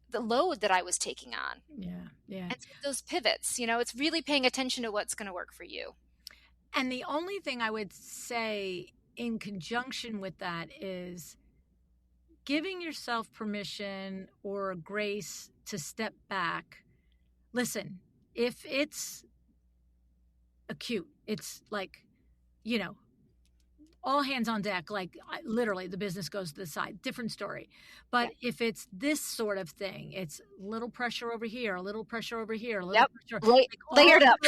the load that I was taking on. yeah, yeah. And so those pivots, it's really paying attention to what's going to work for you. And the only thing I would say in conjunction with that is giving yourself permission or grace to step back. Listen, if it's acute, it's like, you know, all hands on deck, like literally the business goes to the side, different story. But Yeah. if it's this sort of thing, it's a little pressure over here, a little pressure over here, a little Yep. pressure, like Layered up.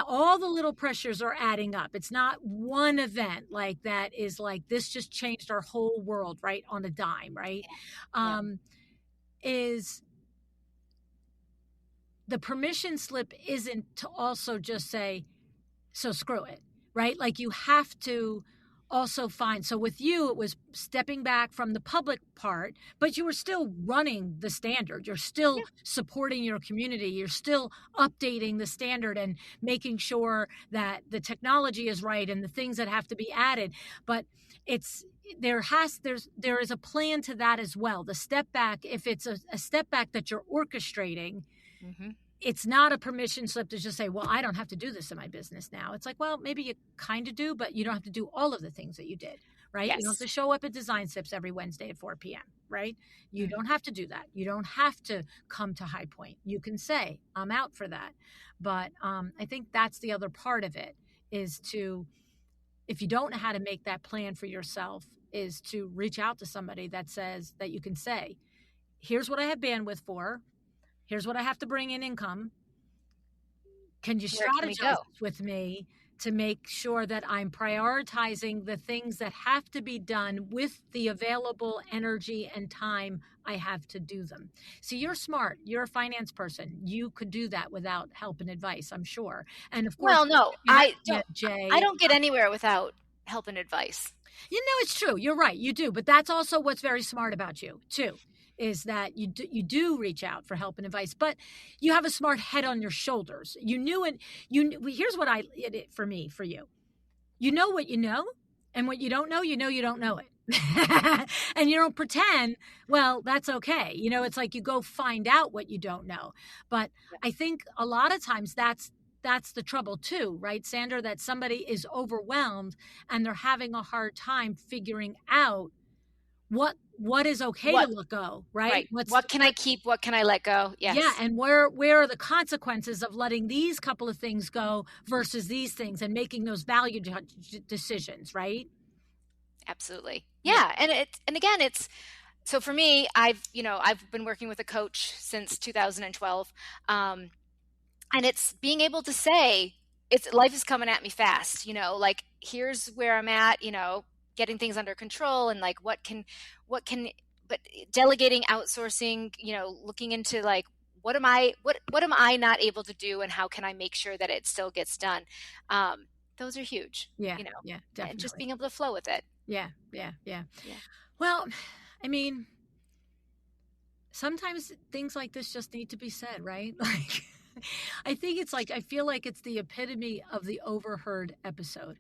all the little pressures are adding up. It's not one event like that is like, this just changed our whole world, right? On a dime, right? Yeah. Um, is the permission slip isn't to also just say, so screw it, right? Like you have to also find. So with you, it was stepping back from the public part, but you were still running the standard. You're still Yeah. supporting your community. You're still updating the standard and making sure that the technology is right and the things that have to be added. But it's there is a plan to that as well. The step back, if it's a step back that you're orchestrating, Hmm. it's not a permission slip to just say, well, I don't have to do this in my business now. It's like, well, maybe you kind of do, but you don't have to do all of the things that you did, right? You don't have Yes. to show up at Design Sips every Wednesday at 4 p.m., right? You Hmm. don't have to do that. You don't have to come to High Point. You can say, I'm out for that. But I think that's the other part of it is to, if you don't know how to make that plan for yourself, is to reach out to somebody that says, that you can say, here's what I have bandwidth for. Here's what I have to bring in income. Can you Where can we strategize go? with me to make sure that I'm prioritizing the things that have to be done with the available energy and time I have to do them? See, you're smart. You're a finance person. You could do that without help and advice, I'm sure. And of course, Well, no, you have I Jay. don't get anywhere without help and advice. You know, it's true. You're right. You do. But that's also what's very smart about you, too, is that you do reach out for help and advice, but you have a smart head on your shoulders. You knew it. Here's what for me, for you. You know what you know, and what you know you don't know it. And you don't pretend, well, that's okay. You know, it's like you go find out what you don't know. But Yeah. I think a lot of times that's the trouble too, right, Sandra? That somebody is overwhelmed and they're having a hard time figuring out what is okay to What, let go, right? right. What can I keep? What can I let go? Yeah, Yes, and where are the consequences of letting these couple of things go versus these things and making those value decisions, right? absolutely. Yeah. Yeah. And again, so for me, I've been working with a coach since 2012. And it's being able to say, it's life is coming at me fast, like here's where I'm at, getting things under control, and like what can but delegating, outsourcing, looking into like what am I not able to do, and how can I make sure that it still gets done. Those are huge, Yeah, yeah, and just definitely. being able to flow with it. Yeah, yeah, yeah. Yeah. Well, I mean, sometimes things like this just need to be said, right? Like, I think it's like, I feel like it's the epitome of the overheard episode.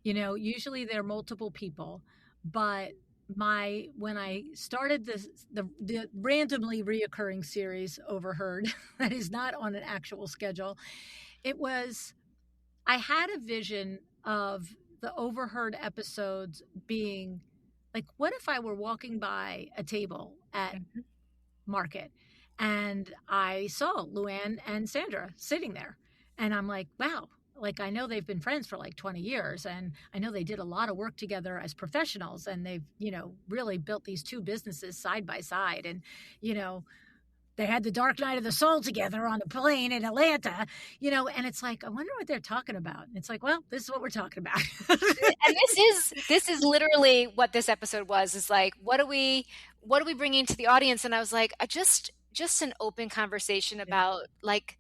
You know, usually there are multiple people, but when I started the randomly reoccurring series Overheard, that is not on an actual schedule, it was, I had a vision of the overheard episodes being like, what if I were walking by a table at Mhm. Market and I saw Luann and Sandra sitting there, and I'm like, wow, like I know they've been friends for like 20 years, and I know they did a lot of work together as professionals, and they've, really built these two businesses side by side, and you know they had the Dark Night of the Soul together on a plane in Atlanta, and it's like, I wonder what they're talking about. And it's like, well, this is what we're talking about. And this is literally what this episode was, is like, what are we bringing to the audience? And I was like, just an open conversation Yeah. about, like,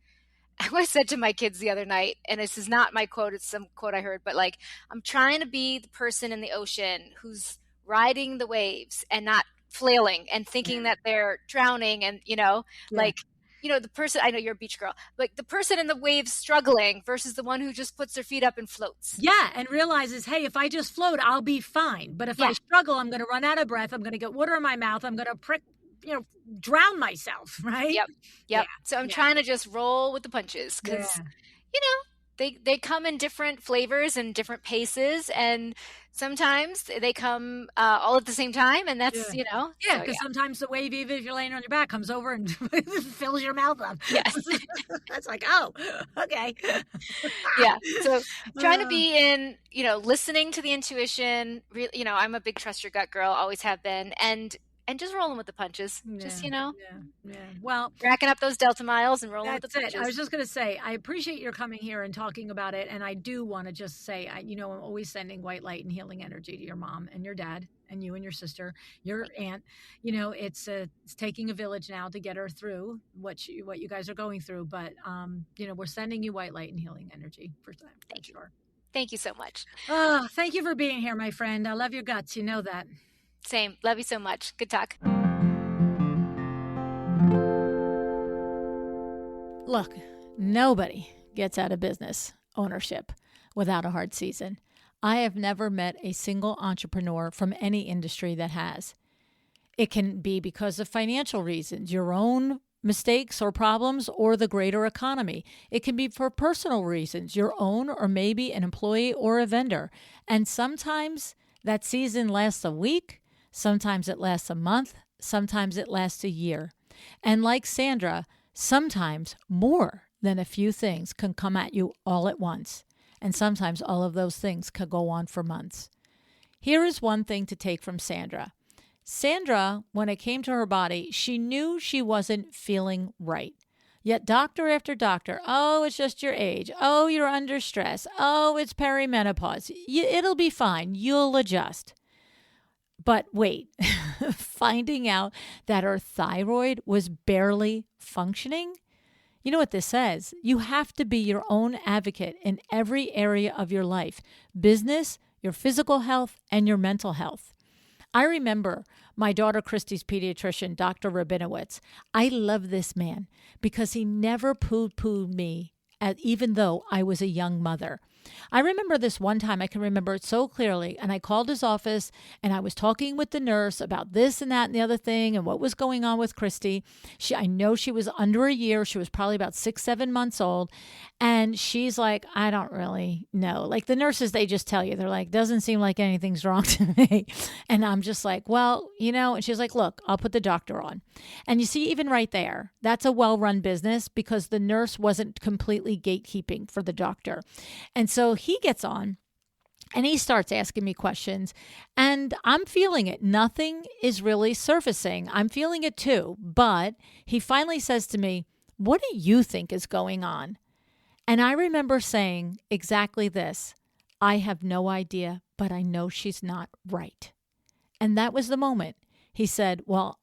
I said to my kids the other night, and this is not my quote, it's some quote I heard, but like, I'm trying to be the person in the ocean who's riding the waves and not flailing and thinking Yeah. that they're drowning, and Yeah. like, the person, I know you're a beach girl, like the person in the waves struggling versus the one who just puts their feet up and floats. Yeah, and realizes, hey, if I just float, I'll be fine. But if I Yeah. struggle, I'm going to run out of breath. I'm going to get water in my mouth. I'm going to drown myself, right? Yep. Yeah. Yep. So I'm Yeah. trying to just roll with the punches, Yeah. because, you know, they come in different flavors and different paces, and sometimes they come all at the same time, and that's, Yeah. Yeah, so because yeah. sometimes the wave, even if you're laying on your back, comes over and fills your mouth up. Yes. That's like, oh, okay. Yeah. So trying to Uh, be in, listening to the intuition, I'm a big trust your gut girl, always have been, and just rolling with the punches. Just, yeah, yeah, yeah. Well, racking up those Delta miles and rolling with the that's it. I punches. was just going to say, I appreciate your coming here and talking about it. And I do want to just say, I'm always sending white light and healing energy to your mom and your dad and you and your sister, your aunt. It's taking a village now to get her through what you guys are going through. But, we're sending you white light and healing energy for Thank you. sure. Thank you so much. Oh, thank you for being here, my friend. I love your guts. You know that. Same. Love you so much. Good talk. Look, nobody gets out of business ownership without a hard season. I have never met a single entrepreneur from any industry that has. It can be because of financial reasons, your own mistakes or problems, or the greater economy. It can be for personal reasons, your own, or maybe an employee or a vendor. And sometimes that season lasts a week, sometimes it lasts a month, sometimes it lasts a year. And like Sandra, sometimes more than a few things can come at you all at once. And sometimes all of those things could go on for months. Here is one thing to take from Sandra. Sandra, when it came to her body, she knew she wasn't feeling right. Yet doctor after doctor, oh, it's just your age. Oh, you're under stress. Oh, it's perimenopause. It'll be fine. You'll adjust. But wait, finding out that her thyroid was barely functioning? You know what this says? You have to be your own advocate in every area of your life: business, your physical health, and your mental health. I remember my daughter Christy's pediatrician, Dr. Rabinowitz. I love this man because he never pooh-poohed me, even though I was a young mother. I remember this one time, I can remember it so clearly, and I called his office and I was talking with the nurse about this and that and the other thing and what was going on with Christy. I know she was under a year. She was probably about 6, 7 months old. And she's like, I don't really know. Like the nurses, they just tell you, they're like, doesn't seem like anything's wrong to me. And I'm just like, well, and she's like, look, I'll put the doctor on. And you see, even right there, that's a well-run business because the nurse wasn't completely gatekeeping for the doctor. And so he gets on and he starts asking me questions, and I'm feeling it. Nothing is really surfacing. I'm feeling it too. But he finally says to me, what do you think is going on? And I remember saying exactly this: I have no idea, but I know she's not right. And that was the moment. He said, well,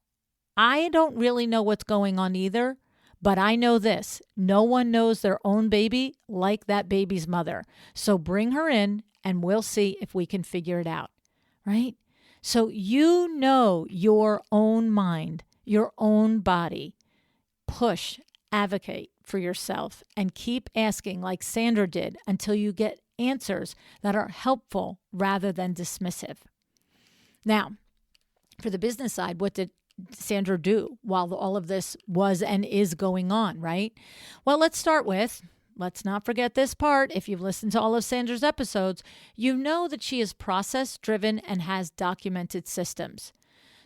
I don't really know what's going on either, but I know this: no one knows their own baby like that baby's mother. So bring her in and we'll see if we can figure it out, right? So you know your own mind, your own body. Push, advocate for yourself, and keep asking like Sandra did until you get answers that are helpful rather than dismissive. Now, for the business side, what did Sandra do while all of this was and is going on, right? Well, let's not forget this part. If you've listened to all of Sandra's episodes, you know that she is process driven and has documented systems.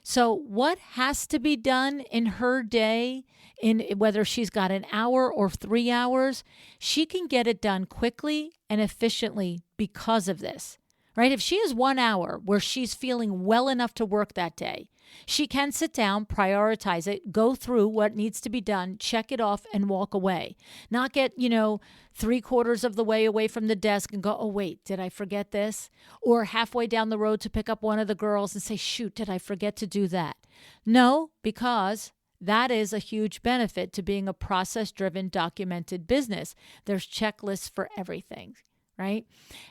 So what has to be done in her day, in whether she's got an hour or 3 hours, she can get it done quickly and efficiently because of this, right? If she has 1 hour where she's feeling well enough to work that day, she can sit down, prioritize it, go through what needs to be done, check it off, and walk away. Not get, 3/4 of the way away from the desk and go, oh, wait, did I forget this? Or halfway down the road to pick up one of the girls and say, shoot, did I forget to do that? No, because that is a huge benefit to being a process-driven, documented business. There's checklists for everything. Right?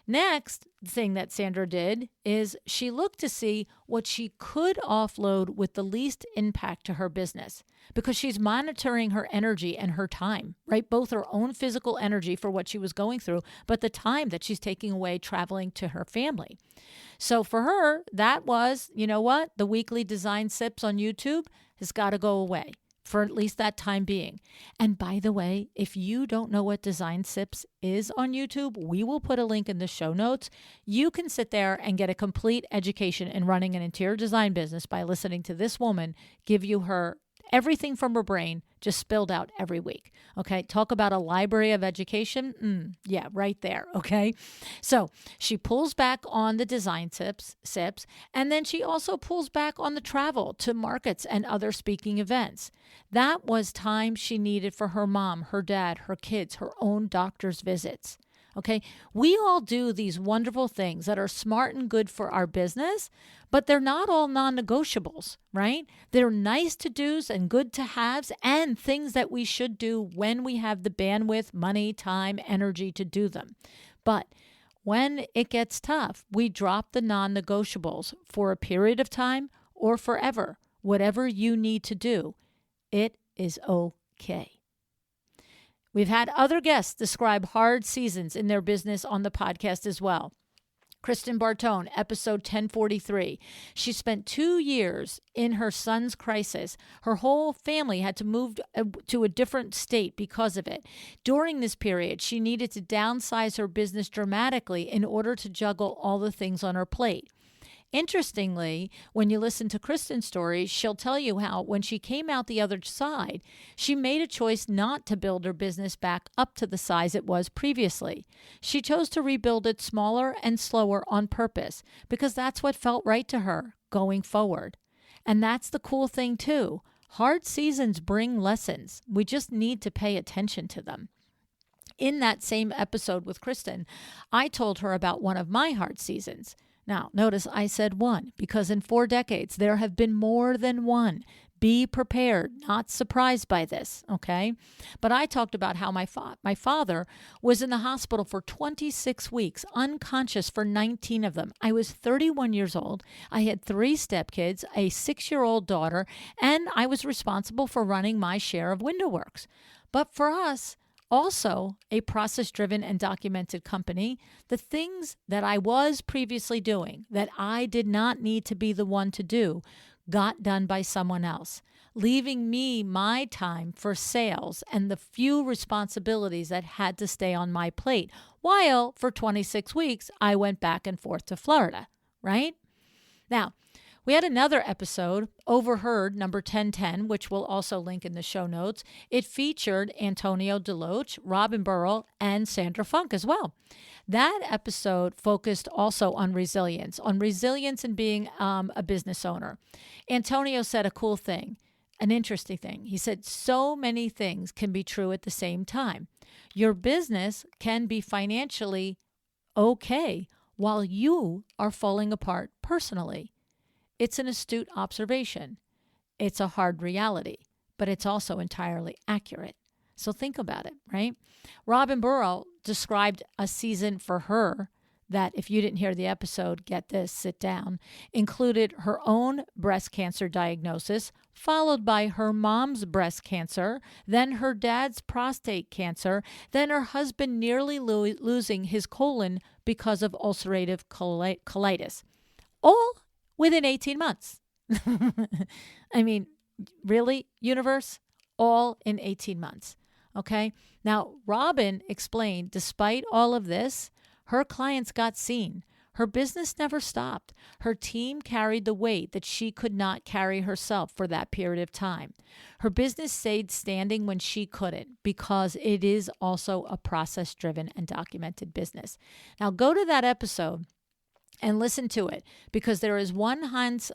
Next thing that Sandra did is she looked to see what she could offload with the least impact to her business, because she's monitoring her energy and her time, right? Both her own physical energy for what she was going through, but the time that she's taking away traveling to her family. So for her, that was, you know what? The weekly design sips on YouTube has got to go away for at least that time being. And by the way, if you don't know what Design Sips is on YouTube, we will put a link in the show notes. You can sit there and get a complete education in running an interior design business by listening to this woman give you her everything from her brain just spilled out every week. Okay. Talk about a library of education. Yeah, right there. Okay. So she pulls back on the design sips, and then she also pulls back on the travel to markets and other speaking events. That was time she needed for her mom, her dad, her kids, her own doctor's visits. Okay. We all do these wonderful things that are smart and good for our business, but they're not all non-negotiables, right? They're nice to do's and good to haves and things that we should do when we have the bandwidth, money, time, energy to do them. But when it gets tough, we drop the non-negotiables for a period of time or forever. Whatever you need to do, it is okay. We've had other guests describe hard seasons in their business on the podcast as well. Kristen Bartone, episode 1043. She spent 2 years in her son's crisis. Her whole family had to move to a different state because of it. During this period, she needed to downsize her business dramatically in order to juggle all the things on her plate. Interestingly, when you listen to Kristen's story, she'll tell you how when she came out the other side, she made a choice not to build her business back up to the size it was previously. She chose to rebuild it smaller and slower on purpose because that's what felt right to her going forward. And that's the cool thing too. Hard seasons bring lessons. We just need to pay attention to them. In that same episode with Kristen, I told her about one of my hard seasons. Now, notice I said one because in 4 decades, there have been more than one. Be prepared, not surprised by this, okay? But I talked about how my father was in the hospital for 26 weeks, unconscious for 19 of them. I was 31 years old. I had 3 stepkids, a 6-year-old daughter, and I was responsible for running my share of window works. But for us, also a process-driven and documented company, the things that I was previously doing that I did not need to be the one to do got done by someone else, leaving me my time for sales and the few responsibilities that had to stay on my plate, while for 26 weeks I went back and forth to Florida, right? Now, we had another episode, Overheard, number 1010, which we'll also link in the show notes. It featured Antonio Deloach, Robin Burrell, and Sandra Funk as well. That episode focused also on resilience and being a business owner. Antonio said a cool thing, an interesting thing. He said, so many things can be true at the same time. Your business can be financially okay while you are falling apart personally. It's an astute observation. It's a hard reality, but it's also entirely accurate. So think about it, right? Robin Burrell described a season for her that, if you didn't hear the episode, get this, sit down, included her own breast cancer diagnosis, followed by her mom's breast cancer, then her dad's prostate cancer, then her husband nearly losing his colon because of ulcerative colitis. All within 18 months. I mean, really, universe? All in 18 months. Okay. Now, Robin explained, despite all of this, her clients got seen. Her business never stopped. Her team carried the weight that she could not carry herself for that period of time. Her business stayed standing when she couldn't, because it is also a process-driven and documented business. Now, go to that episode and listen to it, because there is one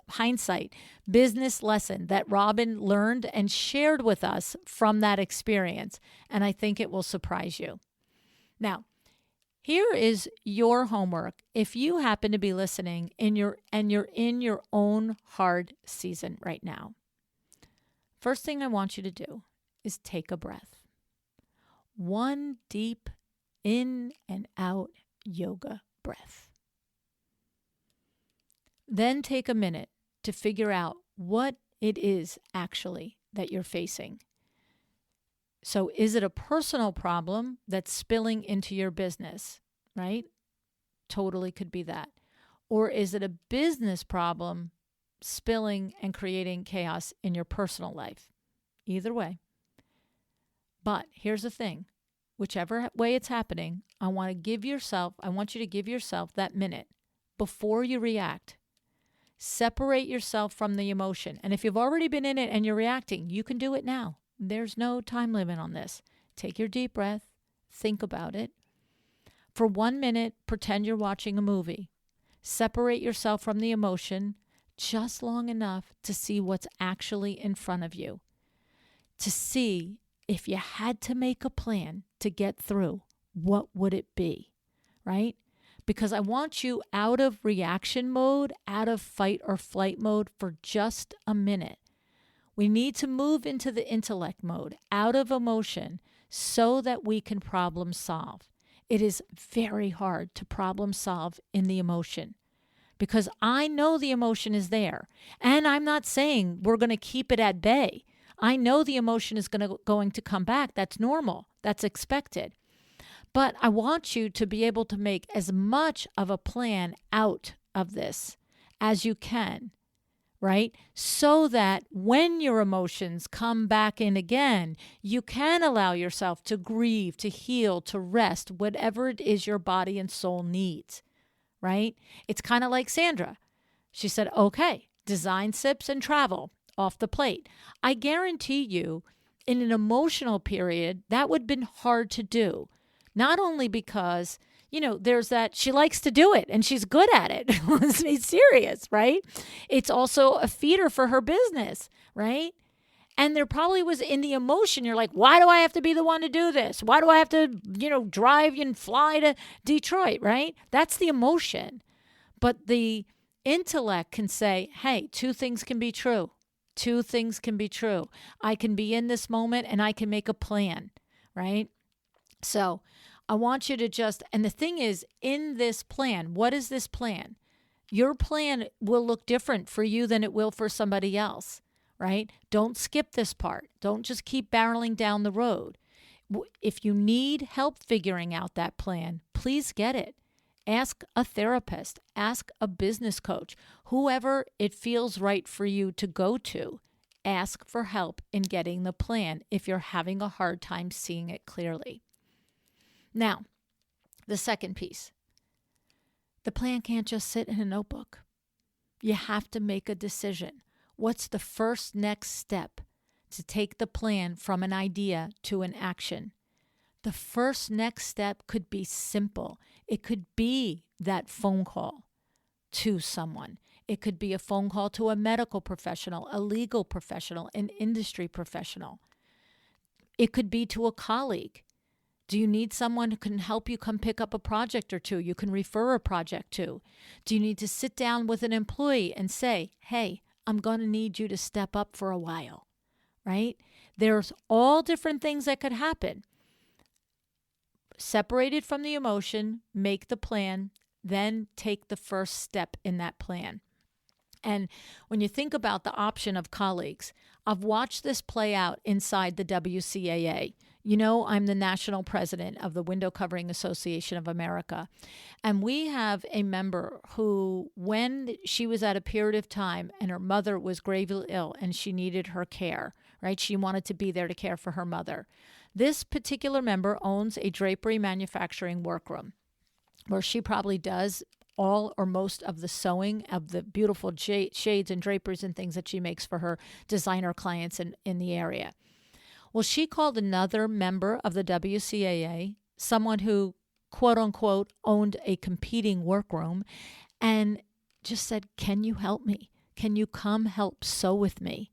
hindsight business lesson that Robin learned and shared with us from that experience, and I think it will surprise you. Now, here is your homework if you happen to be listening you're in your own hard season right now. First thing I want you to do is take a breath. One deep in and out yoga breath. Then take a minute to figure out what it is actually that you're facing. So is it a personal problem that's spilling into your business, right? Totally could be that. Or is it a business problem spilling and creating chaos in your personal life? either way. But here's the thing. Whichever way it's happening, I want you to give yourself that minute before you react. Separate yourself from the emotion. And if you've already been in it and you're reacting, you can do it now. There's no time limit on this. Take your deep breath. Think about it. For 1 minute, pretend you're watching a movie. Separate yourself from the emotion just long enough to see what's actually in front of you. To see if you had to make a plan to get through, what would it be, right? Because I want you out of reaction mode, out of fight or flight mode for just a minute. We need to move into the intellect mode, out of emotion, so that we can problem solve. It is very hard to problem solve in the emotion because I know the emotion is there. And I'm not saying we're going to keep it at bay. I know the emotion is going to come back. That's normal. That's expected. But I want you to be able to make as much of a plan out of this as you can, right? So that when your emotions come back in again, you can allow yourself to grieve, to heal, to rest, whatever it is your body and soul needs, right? It's kind of like Sandra. She said, okay, design sips and travel off the plate. I guarantee you in an emotional period, that would have been hard to do. Not only because, there's that she likes to do it and she's good at it. Let's be serious, right? It's also a feeder for her business, right? And there probably was in the emotion, you're like, why do I have to be the one to do this? Why do I have to, drive and fly to Detroit, right? That's the emotion. But the intellect can say, hey, two things can be true. Two things can be true. I can be in this moment and I can make a plan, right? So I want you to and the thing is, in this plan, what is this plan? Your plan will look different for you than it will for somebody else, right? Don't skip this part. Don't just keep barreling down the road. If you need help figuring out that plan, please get it. Ask a therapist, ask a business coach, whoever it feels right for you to go to. Ask for help in getting the plan if you're having a hard time seeing it clearly. Now, the second piece. The plan can't just sit in a notebook. You have to make a decision. What's the first next step to take the plan from an idea to an action? The first next step could be simple. It could be that phone call to someone. It could be a phone call to a medical professional, a legal professional, an industry professional. It could be to a colleague. Do you need someone who can help you come pick up a project or two you can refer a project to? Do you need to sit down with an employee and say, hey, I'm going to need you to step up for a while, right? There's all different things that could happen. Separate it from the emotion, make the plan, then take the first step in that plan. And when you think about the option of colleagues, I've watched this play out inside the WCAA. I'm the national president of the Window Covering Association of America. And we have a member who, when she was at a period of time and her mother was gravely ill and she needed her care, right? She wanted to be there to care for her mother. This particular member owns a drapery manufacturing workroom where she probably does all or most of the sewing of the beautiful shades and draperies and things that she makes for her designer clients in the area. Well, she called another member of the WCAA, someone who, quote unquote, owned a competing workroom, and just said, can you help me? Can you come help sew with me?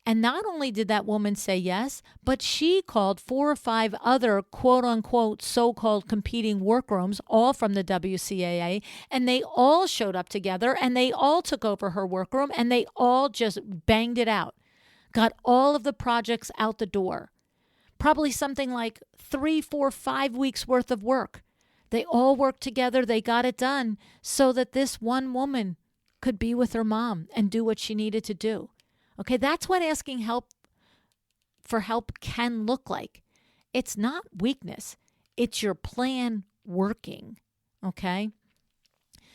And not only did that woman say yes, but she called 4 or 5 other quote unquote so-called competing workrooms, all from the WCAA, and they all showed up together and they all took over her workroom and they all just banged it out. Got all of the projects out the door. Probably something like 3, 4, 5 weeks worth of work. They all worked together. They got it done so that this one woman could be with her mom and do what she needed to do. Okay, that's what asking for help can look like. It's not weakness. It's your plan working. Okay?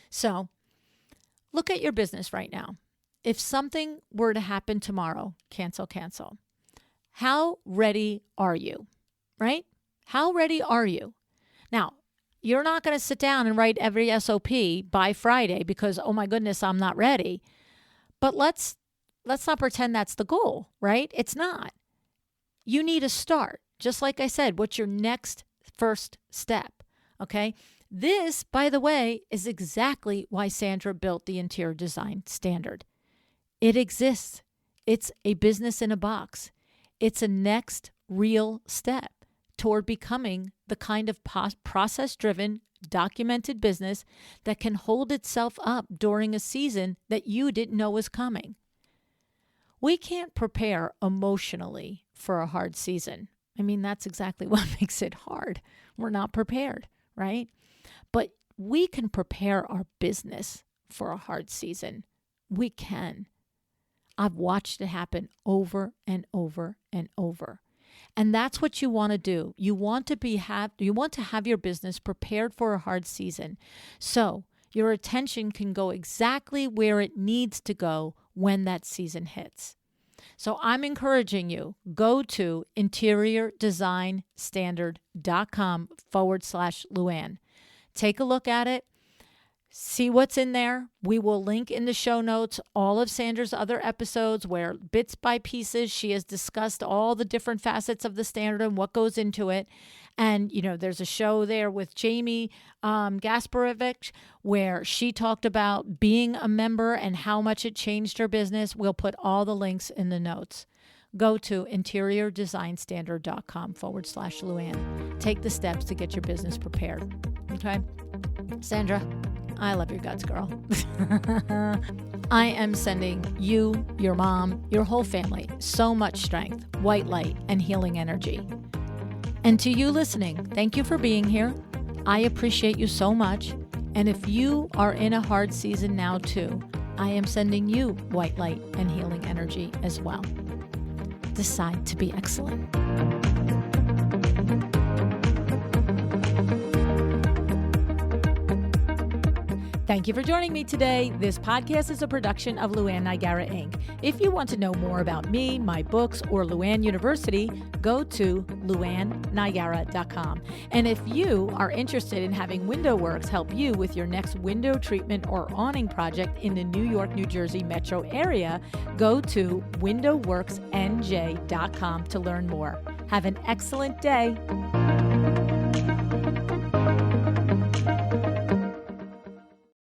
So, look at your business right now. If something were to happen tomorrow, cancel. How ready are you? Right? How ready are you? Now, you're not going to sit down and write every SOP by Friday because, oh my goodness, I'm not ready. But let's not pretend that's the goal, right? It's not. You need a start. Just like I said, what's your next first step? Okay. This, by the way, is exactly why Sandra built the interior design standard. It exists. It's a business in a box. It's a next real step toward becoming the kind of process-driven, documented business that can hold itself up during a season that you didn't know was coming. We can't prepare emotionally for a hard season. I mean, that's exactly what makes it hard. We're not prepared, right? But we can prepare our business for a hard season. We can. I've watched it happen over and over and over. And that's what you want to do. You want to have your business prepared for a hard season. So your attention can go exactly where it needs to go when that season hits. So I'm encouraging you, go to interiordesignstandard.com/Luann. Take a look at it. See what's in there. We will link in the show notes all of Sandra's other episodes where bits by pieces she has discussed all the different facets of the standard and what goes into it. And, there's a show there with Jamie Gasparovich where she talked about being a member and how much it changed her business. We'll put all the links in the notes. Go to interiordesignstandard.com/Luann. Take the steps to get your business prepared. Okay? Sandra, I love your guts, girl. I am sending you, your mom, your whole family so much strength, white light, and healing energy. And to you listening, thank you for being here. I appreciate you so much. And if you are in a hard season now too, I am sending you white light and healing energy as well. Decide to be excellent. Thank you for joining me today. This podcast is a production of Luann Nigara, Inc. If you want to know more about me, my books, or Luann University, go to luannnigara.com. And if you are interested in having WindowWorks help you with your next window treatment or awning project in the New York, New Jersey metro area, go to windowworksnj.com to learn more. Have an excellent day.